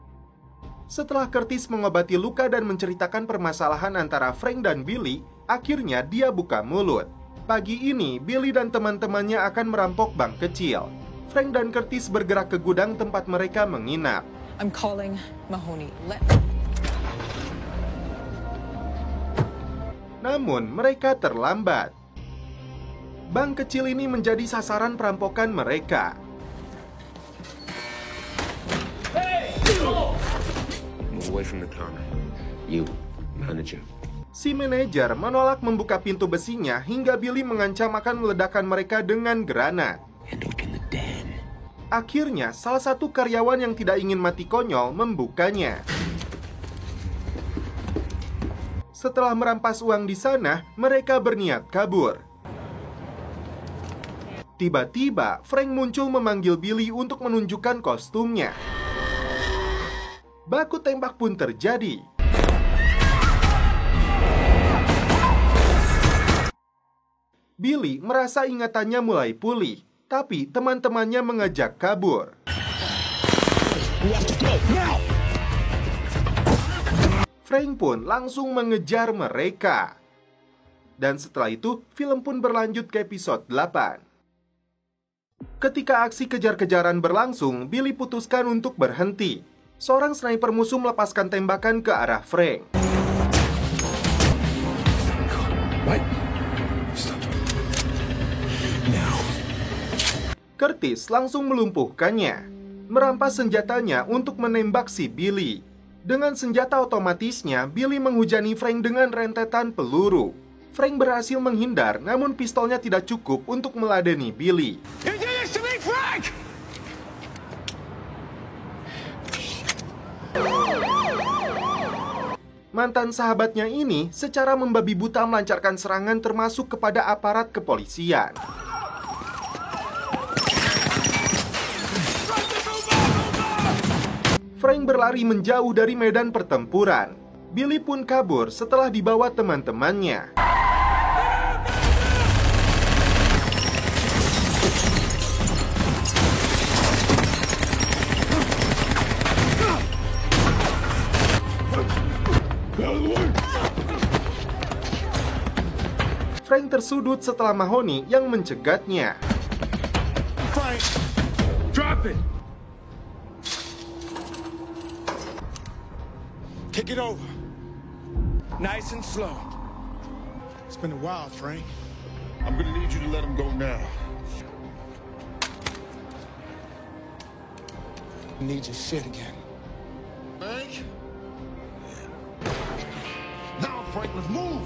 Setelah Curtis mengobati luka dan menceritakan permasalahan antara Frank dan Billy, akhirnya dia buka mulut. Pagi ini, Billy dan teman-temannya akan merampok bank kecil. Frank dan Curtis bergerak ke gudang tempat mereka menginap. I'm calling Mahoney. Namun, mereka terlambat. Bank kecil ini menjadi sasaran perampokan mereka. Move away from the counter. You, manager. Si manajer menolak membuka pintu besinya hingga Billy mengancam akan meledakkan mereka dengan granat. And open the den. Akhirnya, salah satu karyawan yang tidak ingin mati konyol membukanya. Setelah merampas uang di sana, mereka berniat kabur. Tiba-tiba, Frank muncul memanggil Billy untuk menunjukkan kostumnya. Baku tembak pun terjadi. Billy merasa ingatannya mulai pulih, tapi teman-temannya mengajak kabur. Frank pun langsung mengejar mereka. Dan setelah itu, film pun berlanjut ke episode 8. Ketika aksi kejar-kejaran berlangsung, Billy putuskan untuk berhenti. Seorang sniper musuh melepaskan tembakan ke arah Frank. Curtis langsung melumpuhkannya, merampas senjatanya untuk menembak si Billy. Dengan senjata otomatisnya, Billy menghujani Frank dengan rentetan peluru. Frank berhasil menghindar, namun pistolnya tidak cukup untuk meladeni Billy. Mantan sahabatnya ini secara membabi buta melancarkan serangan termasuk kepada aparat kepolisian. Frank berlari menjauh dari medan pertempuran. Billy pun kabur setelah dibawa teman-temannya. Frank tersudut setelah Mahoney yang mencegatnya. Frank, drop it. Kick it over. Nice and slow. It's been a while, Frank. I'm gonna need you to let him go now. I need your shit again. Frank? Now, Frank, let's move.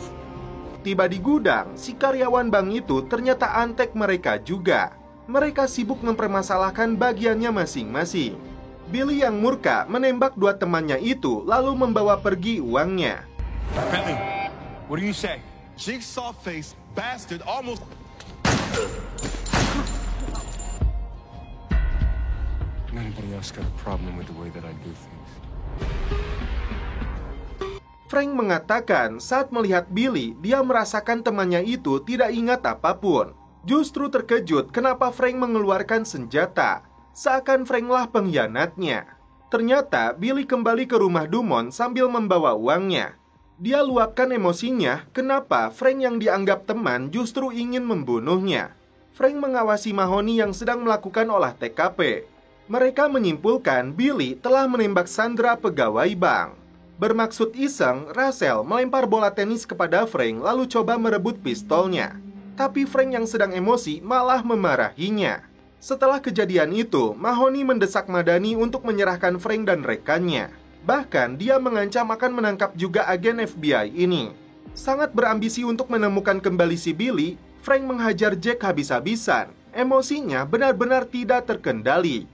Tiba di gudang, si karyawan bank itu ternyata antek mereka juga. Mereka sibuk mempermasalahkan bagiannya masing-masing. Billy yang murka menembak dua temannya itu lalu membawa pergi uangnya. Bentley, what do you say? Jigsaw face bastard almost. Anybody else got a problem with the way that I do things? Frank mengatakan saat melihat Billy, dia merasakan temannya itu tidak ingat apapun. Justru terkejut kenapa Frank mengeluarkan senjata. Seakan Franklah pengkhianatnya. Ternyata Billy kembali ke rumah Dumont sambil membawa uangnya. Dia luapkan emosinya kenapa Frank yang dianggap teman justru ingin membunuhnya. Frank mengawasi Mahoney yang sedang melakukan olah TKP. Mereka menyimpulkan Billy telah menembak Sandra pegawai bank. Bermaksud iseng, Russell melempar bola tenis kepada Frank lalu coba merebut pistolnya. Tapi Frank yang sedang emosi malah memarahinya. Setelah kejadian itu, Mahoney mendesak Madani untuk menyerahkan Frank dan rekannya. Bahkan dia mengancam akan menangkap juga agen FBI ini. Sangat berambisi untuk menemukan kembali si Billy, Frank menghajar Jack habis-habisan. Emosinya benar-benar tidak terkendali.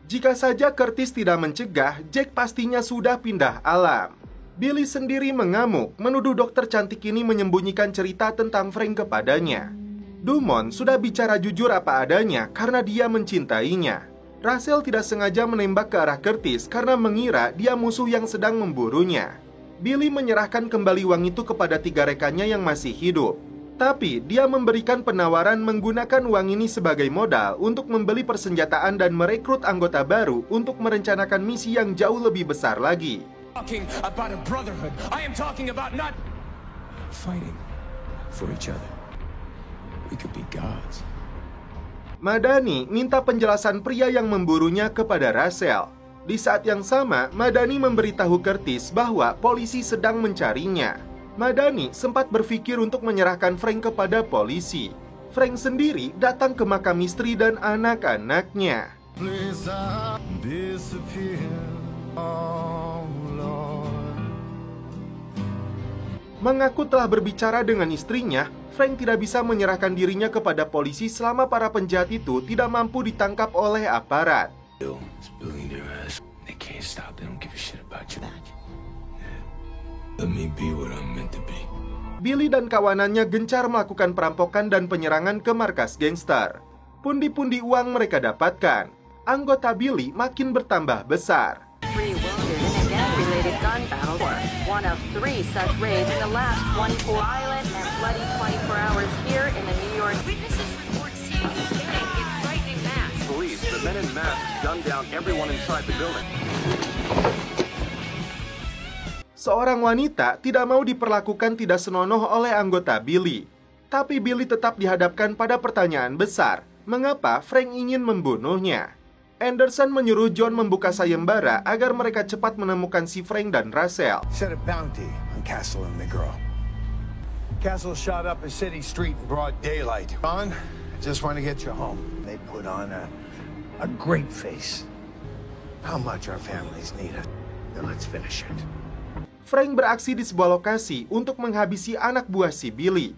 Jika saja Curtis tidak mencegah, Jack pastinya sudah pindah alam. Billy sendiri mengamuk, menuduh dokter cantik ini menyembunyikan cerita tentang Frank kepadanya. Dumont sudah bicara jujur apa adanya karena dia mencintainya. Russell tidak sengaja menembak ke arah Curtis karena mengira dia musuh yang sedang memburunya. Billy menyerahkan kembali uang itu kepada 3 rekannya yang masih hidup. Tapi dia memberikan penawaran menggunakan uang ini sebagai modal untuk membeli persenjataan dan merekrut anggota baru untuk merencanakan misi yang jauh lebih besar lagi. Talking about a brotherhood. I am talking about not Fighting for each other. We could be gods. Madani minta penjelasan pria yang memburunya kepada Russell. Di saat yang sama, Madani memberitahu Curtis bahwa polisi sedang mencarinya. Madani sempat berpikir untuk menyerahkan Frank kepada polisi. Frank sendiri datang ke makam istri dan anak-anaknya. Mengaku telah berbicara dengan istrinya, Frank tidak bisa menyerahkan dirinya kepada polisi selama para penjahat itu tidak mampu ditangkap oleh aparat. Billy dan kawanannya gencar melakukan perampokan dan penyerangan ke markas gangster. Pundi-pundi uang mereka dapatkan. Anggota Billy makin bertambah besar. Seorang wanita tidak mau diperlakukan tidak senonoh oleh anggota Billy. Tapi Billy tetap dihadapkan pada pertanyaan besar, mengapa Frank ingin membunuhnya? Anderson menyuruh John membuka sayembara agar mereka cepat menemukan si Frank dan Russell. Set a bounty on Castle and the girl. Castle shot up a city street in broad daylight. John, I just want to get you home. They put on a great face. How much our families need us. Then let's finish it. Frank beraksi di sebuah lokasi untuk menghabisi anak buah si Billy.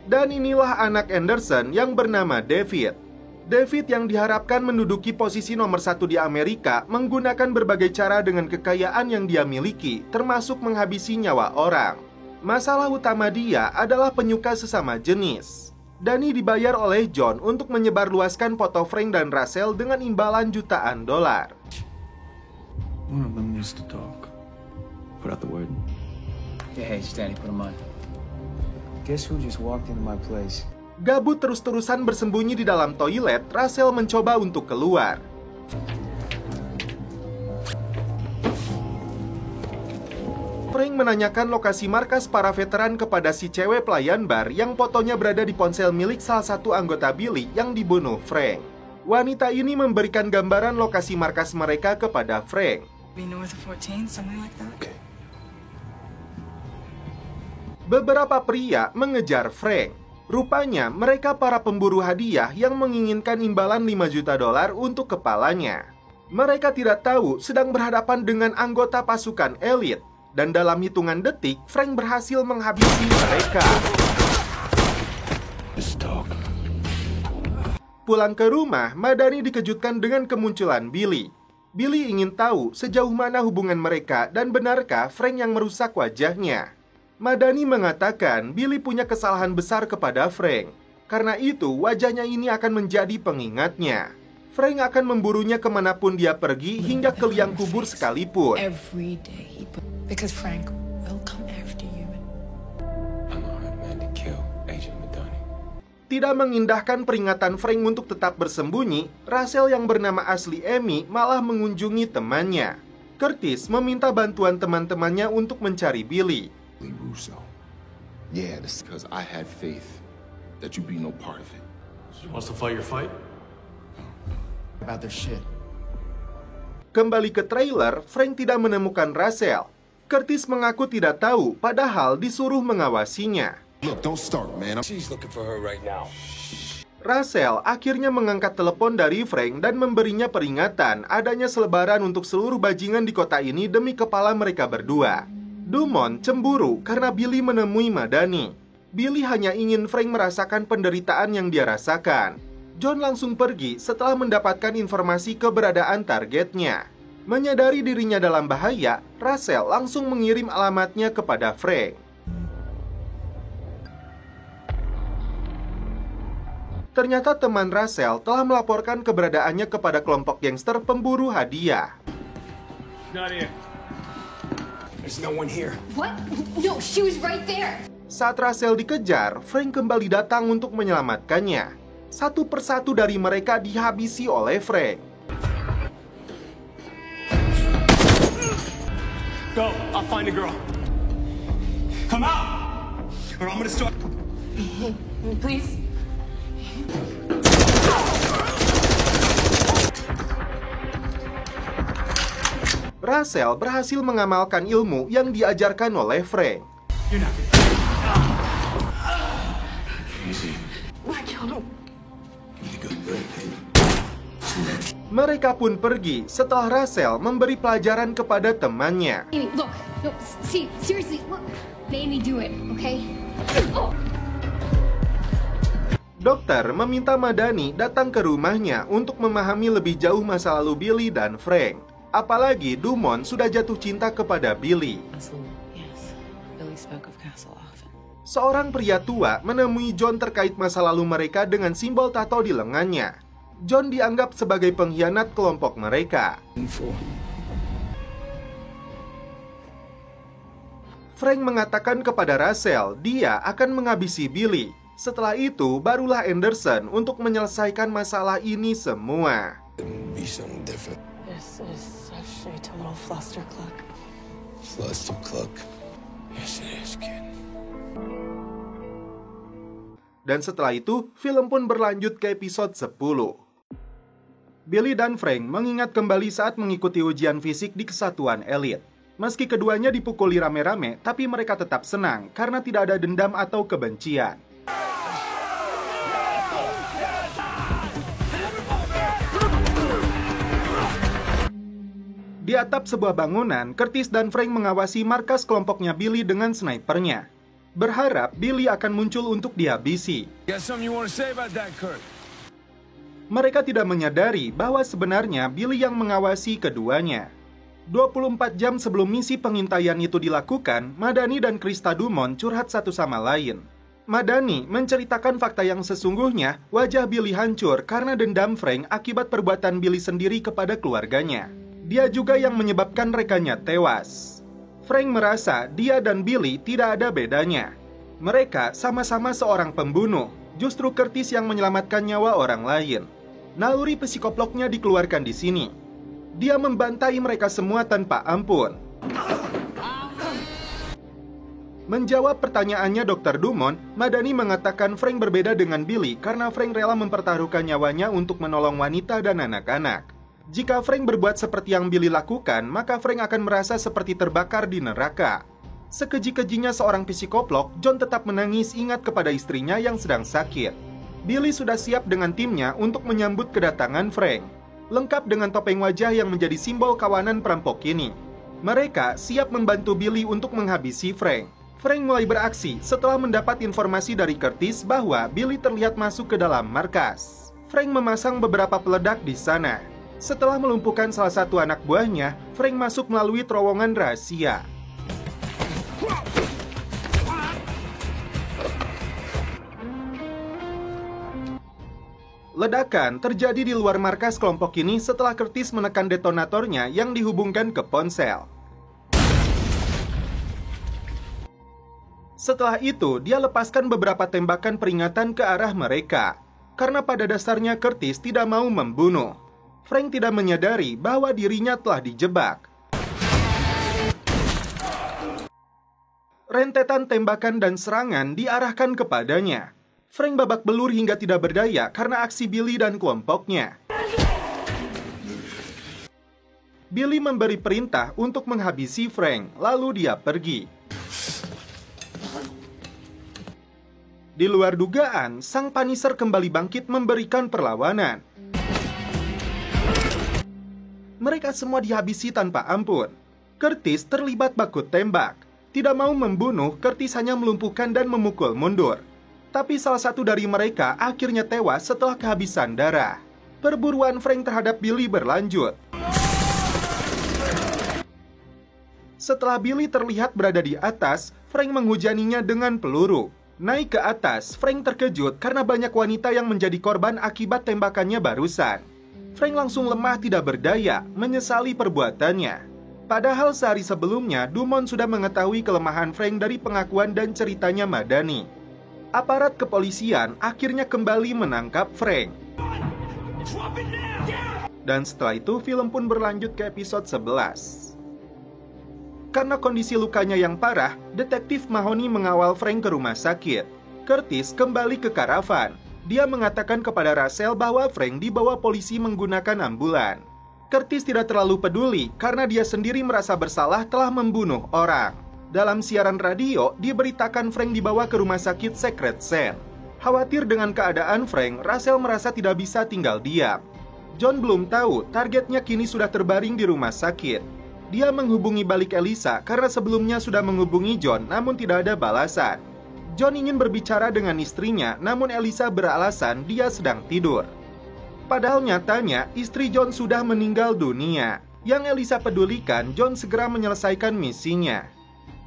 Dan inilah anak Anderson yang bernama David. David yang diharapkan menduduki posisi nomor 1 di Amerika menggunakan berbagai cara dengan kekayaan yang dia miliki, termasuk menghabisi nyawa orang. Masalah utama dia adalah penyuka sesama jenis. Danny dibayar oleh John untuk menyebarluaskan foto Frank dan Russell dengan imbalan jutaan dolar. One of them needs to talk. Put out the word. Yeah, hey, Stanley, put him on. Guess who just walked into my place? Gabut terus-terusan bersembunyi di dalam toilet, Russell mencoba untuk keluar. Frank menanyakan lokasi markas para veteran kepada si cewek pelayan bar yang fotonya berada di ponsel milik salah satu anggota Billy yang dibunuh Frank. Wanita ini memberikan gambaran lokasi markas mereka kepada Frank. Beberapa pria mengejar Frank. Rupanya mereka para pemburu hadiah yang menginginkan imbalan 5 juta dolar untuk kepalanya. Mereka tidak tahu sedang berhadapan dengan anggota pasukan elit. Dan dalam hitungan detik, Frank berhasil menghabisi mereka. Pulang ke rumah, Madani dikejutkan dengan kemunculan Billy. Billy ingin tahu sejauh mana hubungan mereka dan benarkah Frank yang merusak wajahnya. Madani mengatakan Billy punya kesalahan besar kepada Frank. Karena itu, wajahnya ini akan menjadi pengingatnya. Frank akan memburunya kemanapun dia pergi, hingga ke liang kubur sekalipun. Every day, because Frank will come after you. I'm a hard man to kill, Agent Madani. Tidak mengindahkan peringatan Frank untuk tetap bersembunyi, Russell yang bernama asli Amy malah mengunjungi temannya. Curtis meminta bantuan teman-temannya untuk mencari Billy. Russo. Yeah, that's because I had faith that you'd be no part of it. She wants to fight your fight? About their shit. Kembali ke trailer, Frank tidak menemukan Russell. Curtis mengaku tidak tahu, padahal disuruh mengawasinya. Look, don't start, man. She's looking for her right now. Russell akhirnya mengangkat telepon dari Frank dan memberinya peringatan adanya selebaran untuk seluruh bajingan di kota ini demi kepala mereka berdua. Dumont cemburu karena Billy menemui Madani. Billy hanya ingin Frank merasakan penderitaan yang dia rasakan. John langsung pergi setelah mendapatkan informasi keberadaan targetnya. Menyadari dirinya dalam bahaya, Russell langsung mengirim alamatnya kepada Frank. Ternyata teman Russell telah melaporkan keberadaannya kepada kelompok gangster pemburu hadiah. There's no one here. What? No, she was right there. Saat Russell dikejar, Frank kembali datang untuk menyelamatkannya. Satu persatu dari mereka dihabisi oleh Frank. Go, I'll find the girl. Come out, or I'm gonna start. Please. Russell berhasil mengamalkan ilmu yang diajarkan oleh Frank. Mereka pun pergi setelah Russell memberi pelajaran kepada temannya. Amy, look, no, see, seriously, look, let Amy do it, okay? Oh. Dokter meminta Madani datang ke rumahnya untuk memahami lebih jauh masa lalu Billy dan Frank. Apalagi Dumont sudah jatuh cinta kepada Billy. Yes, Billy spoke of Castle often. Seorang pria tua menemui John terkait masa lalu mereka dengan simbol tato di lengannya. John dianggap sebagai pengkhianat kelompok mereka. Frank mengatakan kepada Russell dia akan menghabisi Billy. Setelah itu, barulah Anderson untuk menyelesaikan masalah ini semua. This is such a total flustercluck. Flustercluck? Yes, it is, kid. Dan setelah itu, film pun berlanjut ke episode 10. Billy dan Frank mengingat kembali saat mengikuti ujian fisik di kesatuan elit. Meski keduanya dipukuli rame-rame, tapi mereka tetap senang karena tidak ada dendam atau kebencian. Di atap sebuah bangunan, Curtis dan Frank mengawasi markas kelompoknya Billy dengan snipernya. Berharap Billy akan muncul untuk dihabisi. Mereka tidak menyadari bahwa sebenarnya Billy yang mengawasi keduanya. 24 jam sebelum misi pengintaian itu dilakukan, Madani dan Krista Dumont curhat satu sama lain. Madani menceritakan fakta yang sesungguhnya, wajah Billy hancur karena dendam Frank akibat perbuatan Billy sendiri kepada keluarganya. Dia juga yang menyebabkan rekannya tewas. Frank merasa dia dan Billy tidak ada bedanya. Mereka sama-sama seorang pembunuh, justru Curtis yang menyelamatkan nyawa orang lain. Naluri psikoploknya dikeluarkan di sini. Dia membantai mereka semua tanpa ampun. Menjawab pertanyaannya Dr. Dumont, Madani mengatakan Frank berbeda dengan Billy karena Frank rela mempertaruhkan nyawanya untuk menolong wanita dan anak-anak. Jika Frank berbuat seperti yang Billy lakukan, maka Frank akan merasa seperti terbakar di neraka. Sekeji-kejinya seorang psikoplok, John tetap menangis ingat kepada istrinya yang sedang sakit. Billy sudah siap dengan timnya untuk menyambut kedatangan Frank, lengkap dengan topeng wajah yang menjadi simbol kawanan perampok ini. Mereka siap membantu Billy untuk menghabisi Frank. Frank mulai beraksi setelah mendapat informasi dari Curtis bahwa Billy terlihat masuk ke dalam markas. Frank memasang beberapa peledak di sana. Setelah melumpuhkan salah satu anak buahnya, Frank masuk melalui terowongan rahasia. Ledakan terjadi di luar markas kelompok ini setelah Curtis menekan detonatornya yang dihubungkan ke ponsel. Setelah itu, dia lepaskan beberapa tembakan peringatan ke arah mereka. Karena pada dasarnya Curtis tidak mau membunuh. Frank tidak menyadari bahwa dirinya telah dijebak. Rentetan tembakan dan serangan diarahkan kepadanya. Frank babak belur hingga tidak berdaya karena aksi Billy dan kelompoknya. Billy memberi perintah untuk menghabisi Frank, lalu dia pergi. Di luar dugaan, sang Punisher kembali bangkit memberikan perlawanan. Mereka semua dihabisi tanpa ampun. Curtis terlibat baku tembak. Tidak mau membunuh, Curtis hanya melumpuhkan dan memukul mundur. Tapi salah satu dari mereka akhirnya tewas setelah kehabisan darah. Perburuan Frank terhadap Billy berlanjut. Setelah Billy terlihat berada di atas, Frank menghujaninya dengan peluru. Naik ke atas, Frank terkejut karena banyak wanita yang menjadi korban akibat tembakannya barusan. Frank langsung lemah tidak berdaya, menyesali perbuatannya. Padahal sehari sebelumnya, Dumont sudah mengetahui kelemahan Frank dari pengakuan dan ceritanya Madani. Aparat kepolisian akhirnya kembali menangkap Frank. Dan setelah itu, film pun berlanjut ke episode 11. Karena kondisi lukanya yang parah, detektif Mahoney mengawal Frank ke rumah sakit. Curtis kembali ke karavan. Dia mengatakan kepada Russell bahwa Frank dibawa polisi menggunakan ambulan. Curtis tidak terlalu peduli karena dia sendiri merasa bersalah telah membunuh orang. Dalam siaran radio, diberitakan Frank dibawa ke rumah sakit Secret Sand. Khawatir dengan keadaan Frank, Russell merasa tidak bisa tinggal diam. John belum tahu targetnya kini sudah terbaring di rumah sakit. Dia menghubungi balik Elisa karena sebelumnya sudah menghubungi John namun tidak ada balasan. John ingin berbicara dengan istrinya, namun Elisa beralasan dia sedang tidur. Padahal nyatanya, istri John sudah meninggal dunia. Yang Elisa pedulikan, John segera menyelesaikan misinya.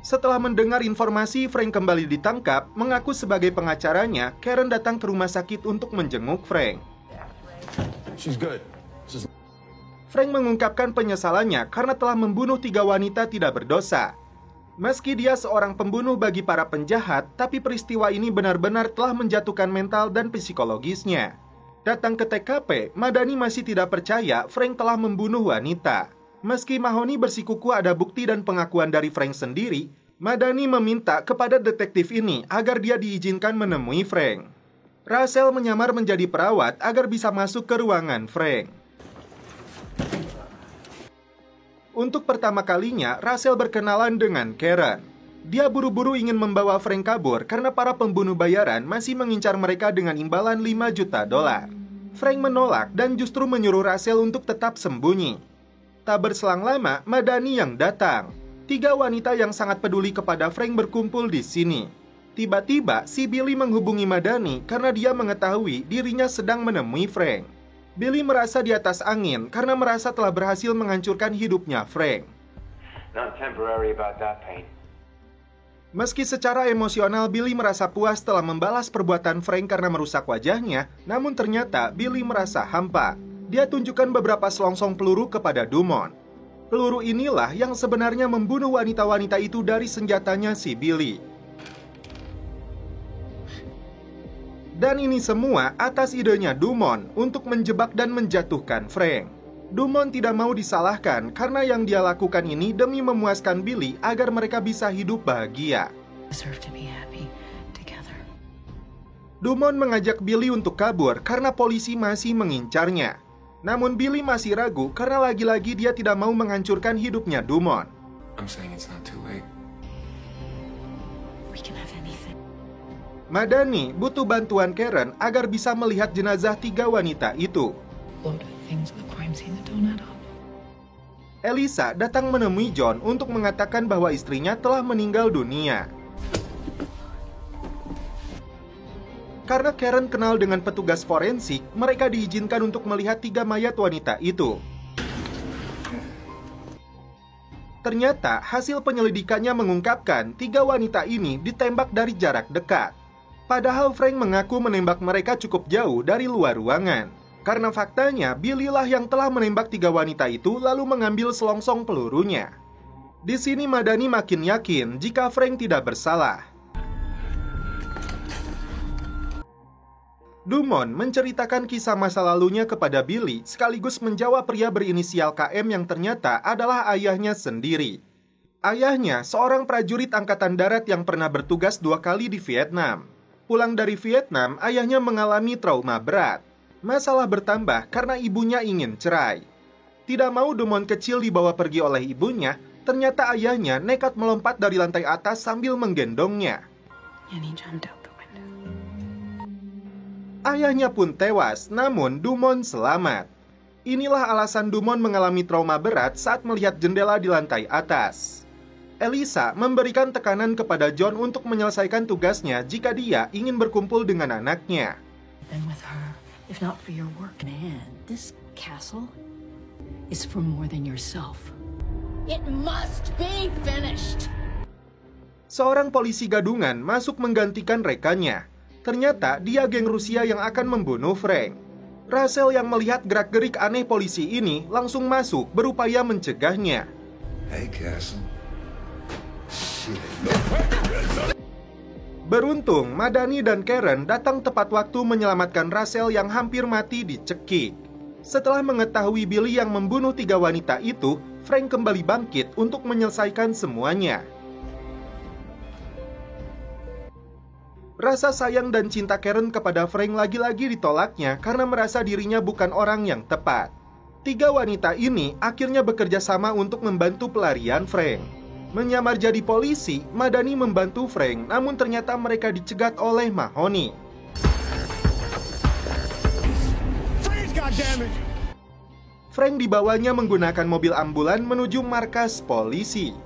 Setelah mendengar informasi Frank kembali ditangkap, mengaku sebagai pengacaranya, Karen datang ke rumah sakit untuk menjenguk Frank. She's good. Frank mengungkapkan penyesalannya karena telah membunuh 3 wanita tidak berdosa. Meski dia seorang pembunuh bagi para penjahat, tapi peristiwa ini benar-benar telah menjatuhkan mental dan psikologisnya. Datang ke TKP, Madani masih tidak percaya Frank telah membunuh wanita. Meski Mahoney bersikukuh ada bukti dan pengakuan dari Frank sendiri, Madani meminta kepada detektif ini agar dia diizinkan menemui Frank. Russell menyamar menjadi perawat agar bisa masuk ke ruangan Frank. Untuk pertama kalinya, Russell berkenalan dengan Karen. Dia buru-buru ingin membawa Frank kabur karena para pembunuh bayaran masih mengincar mereka dengan imbalan $5 juta. Frank menolak dan justru menyuruh Russell untuk tetap sembunyi. Tak berselang lama, Madani yang datang. 3 wanita yang sangat peduli kepada Frank berkumpul di sini. Tiba-tiba, si Billy menghubungi Madani karena dia mengetahui dirinya sedang menemui Frank. Billy merasa di atas angin karena merasa telah berhasil menghancurkan hidupnya Frank. Meski secara emosional Billy merasa puas telah membalas perbuatan Frank karena merusak wajahnya, namun ternyata Billy merasa hampa. Dia tunjukkan beberapa selongsong peluru kepada Dumont. Peluru inilah yang sebenarnya membunuh wanita-wanita itu dari senjatanya si Billy. Dan ini semua atas idenya Dumont untuk menjebak dan menjatuhkan Frank. Dumont tidak mau disalahkan karena yang dia lakukan ini demi memuaskan Billy agar mereka bisa hidup bahagia. Dumont mengajak Billy untuk kabur karena polisi masih mengincarnya. Namun Billy masih ragu karena lagi-lagi dia tidak mau menghancurkan hidupnya Dumont. Madani butuh bantuan Karen agar bisa melihat jenazah 3 wanita itu. Elisa datang menemui John untuk mengatakan bahwa istrinya telah meninggal dunia. Karena Karen kenal dengan petugas forensik, mereka diizinkan untuk melihat 3 mayat wanita itu. Ternyata hasil penyelidikannya mengungkapkan 3 wanita ini ditembak dari jarak dekat. Padahal Frank mengaku menembak mereka cukup jauh dari luar ruangan. Karena faktanya, Billy lah yang telah menembak 3 wanita itu lalu mengambil selongsong pelurunya. Di sini Madani makin yakin jika Frank tidak bersalah. Dumont menceritakan kisah masa lalunya kepada Billy sekaligus menjawab pria berinisial KM yang ternyata adalah ayahnya sendiri. Ayahnya seorang prajurit angkatan darat yang pernah bertugas 2 kali di Vietnam. Pulang dari Vietnam, ayahnya mengalami trauma berat. Masalah bertambah karena ibunya ingin cerai. Tidak mau Dumont kecil dibawa pergi oleh ibunya, ternyata ayahnya nekat melompat dari lantai atas sambil menggendongnya. Ayahnya pun tewas, namun Dumont selamat. Inilah alasan Dumont mengalami trauma berat saat melihat jendela di lantai atas. Elisa memberikan tekanan kepada John untuk menyelesaikan tugasnya jika dia ingin berkumpul dengan anaknya. Seorang polisi gadungan masuk menggantikan rekannya. Ternyata dia geng Rusia yang akan membunuh Frank. Russell yang melihat gerak-gerik aneh polisi ini langsung masuk berupaya mencegahnya. Hey, Castle. Beruntung, Madani dan Karen datang tepat waktu menyelamatkan Russell yang hampir mati dicekik. Setelah mengetahui Billy yang membunuh 3 wanita itu, Frank kembali bangkit untuk menyelesaikan semuanya. Rasa sayang dan cinta Karen kepada Frank lagi-lagi ditolaknya karena merasa dirinya bukan orang yang tepat. 3 wanita ini akhirnya bekerja sama untuk membantu pelarian Frank. Menyamar jadi polisi, Madani membantu Frank, namun ternyata mereka dicegat oleh Mahoney. Frank dibawanya menggunakan mobil ambulan menuju markas polisi.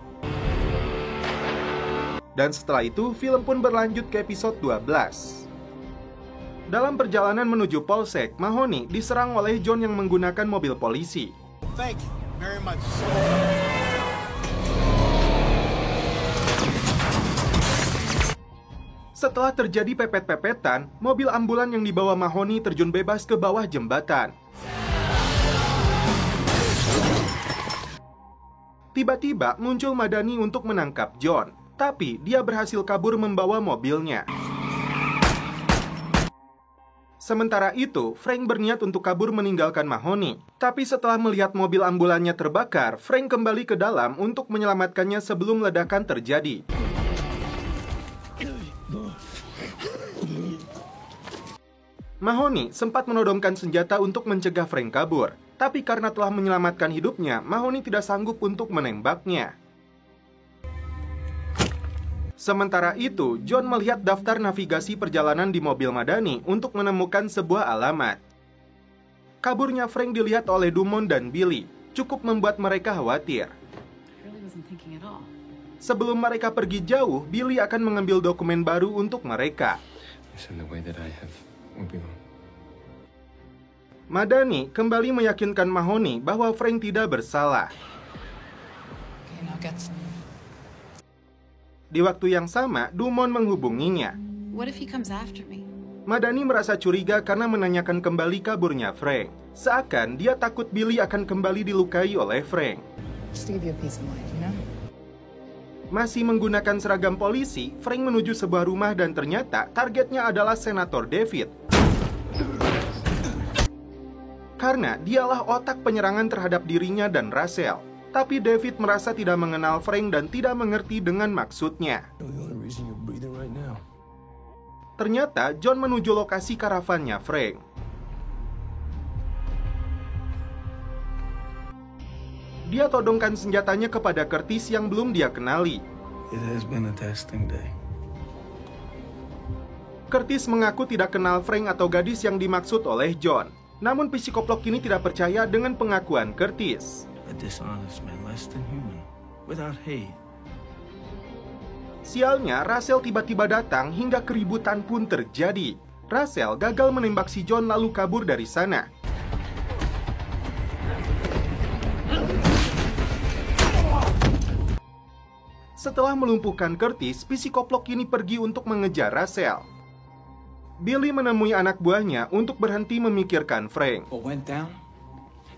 Dan setelah itu, film pun berlanjut ke episode 12. Dalam perjalanan menuju Polsek, Mahoney diserang oleh John yang menggunakan mobil polisi. Thank you very much. Setelah terjadi pepet-pepetan, mobil ambulan yang dibawa Mahoney terjun bebas ke bawah jembatan. Tiba-tiba muncul Madani untuk menangkap John, tapi dia berhasil kabur membawa mobilnya. Sementara itu, Frank berniat untuk kabur meninggalkan Mahoney. Tapi setelah melihat mobil ambulannya terbakar, Frank kembali ke dalam untuk menyelamatkannya sebelum ledakan terjadi. Mahoney sempat menodongkan senjata untuk mencegah Frank kabur. Tapi karena telah menyelamatkan hidupnya, Mahoney tidak sanggup untuk menembaknya. Sementara itu, John melihat daftar navigasi perjalanan di mobil Madani untuk menemukan sebuah alamat. Kaburnya Frank dilihat oleh Dumont dan Billy, cukup membuat mereka khawatir. Sebelum mereka pergi jauh, Billy akan mengambil dokumen baru untuk mereka. Madani kembali meyakinkan Mahoney bahwa Frank tidak bersalah. Di waktu yang sama, Dumont menghubunginya. What if he comes after me? Madani merasa curiga karena menanyakan kembali kaburnya Frank. Seakan dia takut Billy akan kembali dilukai oleh Frank. Just to give you a peace of mind, you know? Masih menggunakan seragam polisi, Frank menuju sebuah rumah dan ternyata targetnya adalah Senator David. Karena dialah otak penyerangan terhadap dirinya dan Rachel. Tapi David merasa tidak mengenal Frank dan tidak mengerti dengan maksudnya. Ternyata John menuju lokasi karavannya Frank. Dia todongkan senjatanya kepada Curtis yang belum dia kenali. Curtis mengaku tidak kenal Frank atau gadis yang dimaksud oleh John. Namun psikoplog ini tidak percaya dengan pengakuan Curtis. Sialnya, Rachel tiba-tiba datang hingga keributan pun terjadi. Rachel gagal menembak si John lalu kabur dari sana. Setelah melumpuhkan Curtis, psikoplog ini pergi untuk mengejar Rachel. Billy menemui anak buahnya untuk berhenti memikirkan Frank.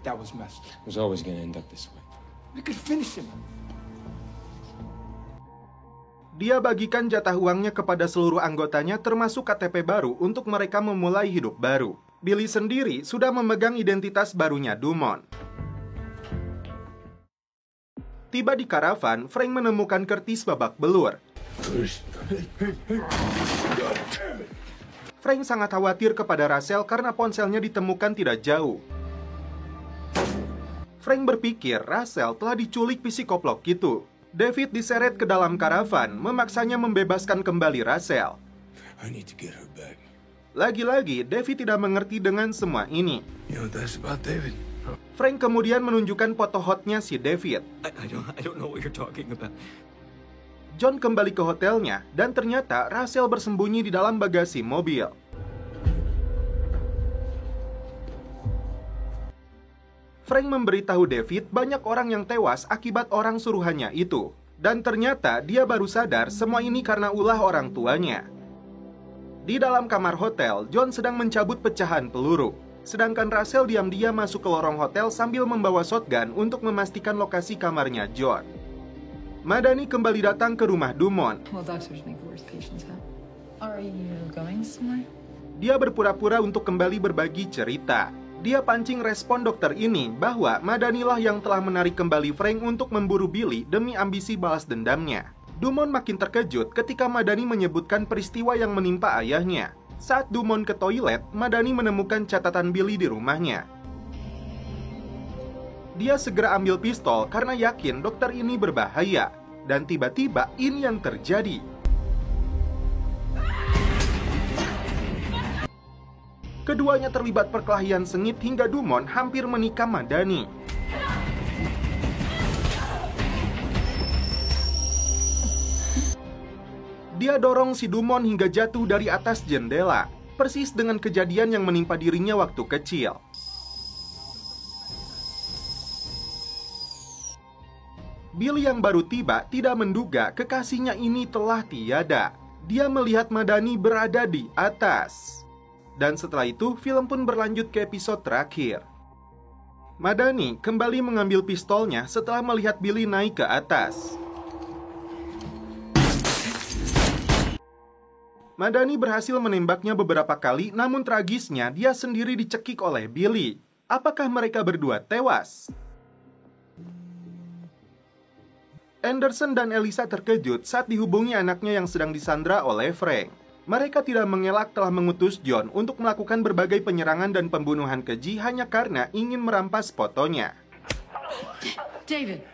That was messed up. It was always gonna end up this way. We could finish him. Dia bagikan jatah uangnya kepada seluruh anggotanya termasuk KTP baru untuk mereka memulai hidup baru. Billy sendiri sudah memegang identitas barunya Dumont. Tiba di karavan, Frank menemukan Curtis babak belur. Frank sangat khawatir kepada Rachel karena ponselnya ditemukan tidak jauh. Frank berpikir Rachel telah diculik psikoplog itu. David diseret ke dalam karavan, memaksanya membebaskan kembali Rachel. Lagi-lagi, David tidak mengerti dengan semua ini. Frank kemudian menunjukkan foto hotnya si David. John kembali ke hotelnya, dan ternyata Rachel bersembunyi di dalam bagasi mobil. Frank memberitahu David banyak orang yang tewas akibat orang suruhannya itu. Dan ternyata dia baru sadar semua ini karena ulah orang tuanya. Di dalam kamar hotel, John sedang mencabut pecahan peluru. Sedangkan Rachel diam-diam masuk ke lorong hotel sambil membawa shotgun untuk memastikan lokasi kamarnya John. Madani kembali datang ke rumah Dumont. Well, doctors make the worst patients, huh? Are you going somewhere? Dia berpura-pura untuk kembali berbagi cerita. Dia pancing respon dokter ini bahwa Madanilah yang telah menarik kembali Frank untuk memburu Billy demi ambisi balas dendamnya. Dumont makin terkejut ketika Madani menyebutkan peristiwa yang menimpa ayahnya. Saat Dumont ke toilet, Madani menemukan catatan Billy di rumahnya. Dia segera ambil pistol karena yakin dokter ini berbahaya. Dan tiba-tiba ini yang terjadi. Keduanya terlibat perkelahian sengit hingga Dumont hampir menikam Madani. Dia dorong si Dumont hingga jatuh dari atas jendela, persis dengan kejadian yang menimpa dirinya waktu kecil. Billy yang baru tiba tidak menduga kekasihnya ini telah tiada. Dia melihat Madani berada di atas. Dan setelah itu, film pun berlanjut ke episode terakhir. Madani kembali mengambil pistolnya setelah melihat Billy naik ke atas. Madani berhasil menembaknya beberapa kali, namun tragisnya dia sendiri dicekik oleh Billy. Apakah mereka berdua tewas? Anderson dan Elisa terkejut saat dihubungi anaknya yang sedang disandra oleh Frank. Mereka tidak mengelak telah mengutus John untuk melakukan berbagai penyerangan dan pembunuhan keji hanya karena ingin merampas fotonya. David.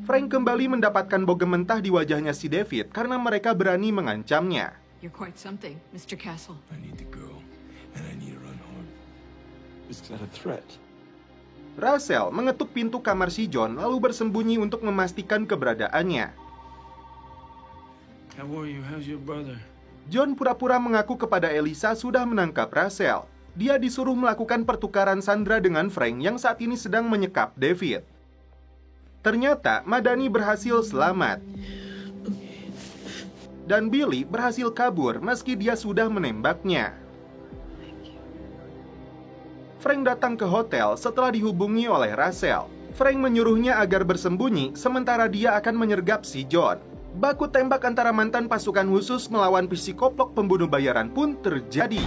Frank kembali mendapatkan bogem mentah di wajahnya si David karena mereka berani mengancamnya. You're quite something, Mr. Castle. I need the girl, and I need her unharmed. Is that a threat? Russell mengetuk pintu kamar si John lalu bersembunyi untuk memastikan keberadaannya. How are you? How's your brother? John pura-pura mengaku kepada Elisa sudah menangkap Russell. Dia disuruh melakukan pertukaran sandera dengan Frank yang saat ini sedang menyekap David. Ternyata Madani berhasil selamat. Dan Billy berhasil kabur meski dia sudah menembaknya. Frank datang ke hotel setelah dihubungi oleh Russell. Frank menyuruhnya agar bersembunyi sementara dia akan menyergap si John. Baku tembak antara mantan pasukan khusus melawan psikoplok pembunuh bayaran pun terjadi.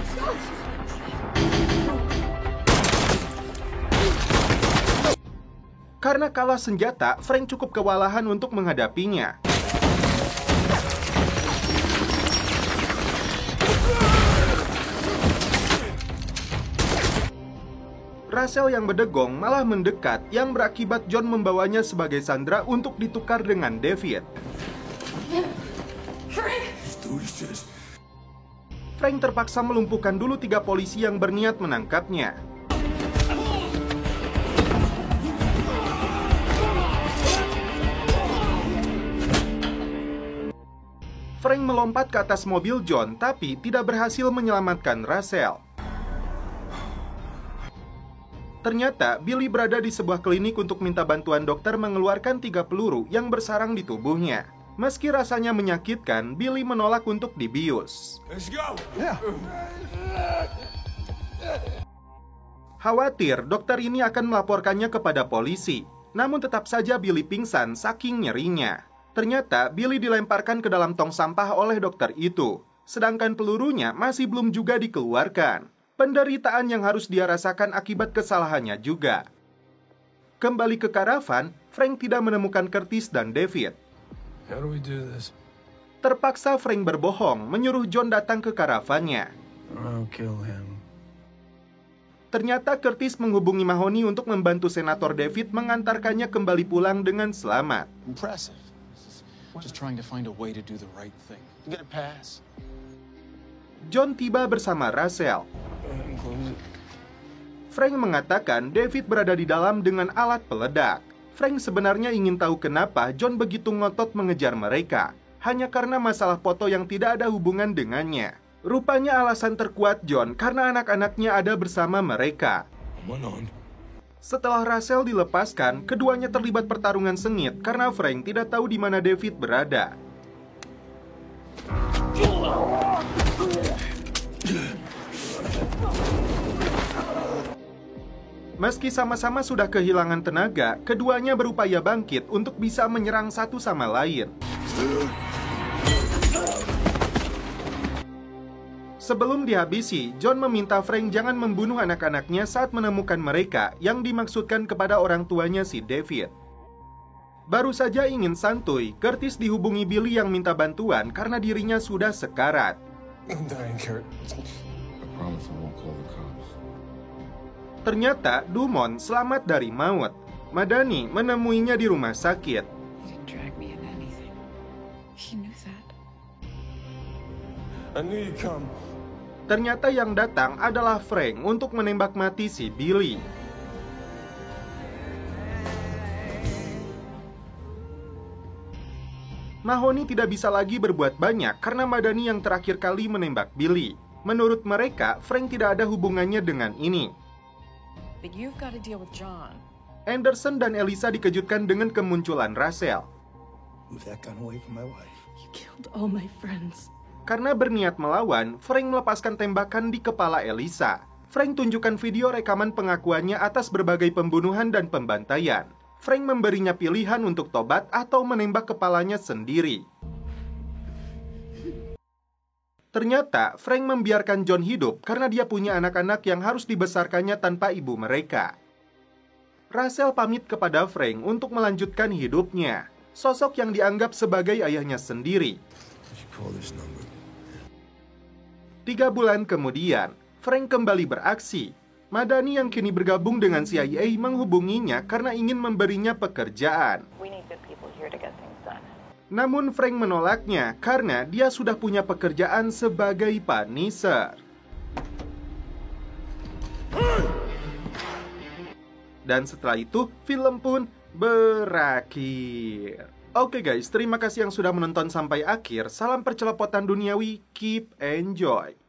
Karena kalah senjata, Frank cukup kewalahan untuk menghadapinya. Russell yang berdegong malah mendekat yang berakibat John membawanya sebagai sandera untuk ditukar dengan David. Frank terpaksa melumpuhkan dulu 3 polisi yang berniat menangkapnya. Frank melompat ke atas mobil John tapi tidak berhasil menyelamatkan Russell. Ternyata Billy berada di sebuah klinik untuk minta bantuan dokter mengeluarkan 3 peluru yang bersarang di tubuhnya. Meski rasanya menyakitkan, Billy menolak untuk dibius. Let's go. Khawatir dokter ini akan melaporkannya kepada polisi. Namun tetap saja Billy pingsan saking nyerinya. Ternyata Billy dilemparkan ke dalam tong sampah oleh dokter itu. Sedangkan pelurunya masih belum juga dikeluarkan. Penderitaan yang harus dia rasakan akibat kesalahannya juga. Kembali ke karavan, Frank tidak menemukan Curtis dan David. How do we do this? Terpaksa Frank berbohong, menyuruh John datang ke karavannya. I'll kill him. Ternyata Curtis menghubungi Mahoney untuk membantu Senator David mengantarkannya kembali pulang dengan selamat. Impressive. Just trying to find a way to do the right thing. Get a pass. John tiba bersama Russell. Frank mengatakan David berada di dalam dengan alat peledak. Frank sebenarnya ingin tahu kenapa John begitu ngotot mengejar mereka. Hanya karena masalah foto yang tidak ada hubungan dengannya. Rupanya alasan terkuat John karena anak-anaknya ada bersama mereka. Setelah Russell dilepaskan, keduanya terlibat pertarungan sengit karena Frank tidak tahu di mana David berada. Meski sama-sama sudah kehilangan tenaga, keduanya berupaya bangkit untuk bisa menyerang satu sama lain. Sebelum dihabisi, John meminta Frank jangan membunuh anak-anaknya saat menemukan mereka yang dimaksudkan kepada orang tuanya si David. Baru saja ingin santuy, Curtis dihubungi Billy yang minta bantuan karena dirinya sudah sekarat. I'm dying, Kurt. I promise I won't call the cops. Ternyata Dumont selamat dari maut. Madani menemuinya di rumah sakit. I knew you'd come. Ternyata yang datang adalah Frank untuk menembak mati si Billy. Mahoney tidak bisa lagi berbuat banyak karena Madani yang terakhir kali menembak Billy. Menurut mereka, Frank tidak ada hubungannya dengan ini. But you've got to deal with John. Anderson dan Elisa dikejutkan dengan kemunculan Russell. Move that gun away from my wife. You killed all my friends. Karena berniat melawan, Frank melepaskan tembakan di kepala Elisa. Frank tunjukkan video rekaman pengakuannya atas berbagai pembunuhan dan pembantaian. Frank memberinya pilihan untuk tobat atau menembak kepalanya sendiri. Ternyata, Frank membiarkan John hidup karena dia punya anak-anak yang harus dibesarkannya tanpa ibu mereka. Rachel pamit kepada Frank untuk melanjutkan hidupnya, sosok yang dianggap sebagai ayahnya sendiri. 3 bulan kemudian, Frank kembali beraksi. Madani yang kini bergabung dengan CIA menghubunginya karena ingin memberinya pekerjaan. Namun Frank menolaknya karena dia sudah punya pekerjaan sebagai Punisher. Dan setelah itu, film pun berakhir. Oke guys, terima kasih yang sudah menonton sampai akhir. Salam percelopotan duniawi, keep enjoy.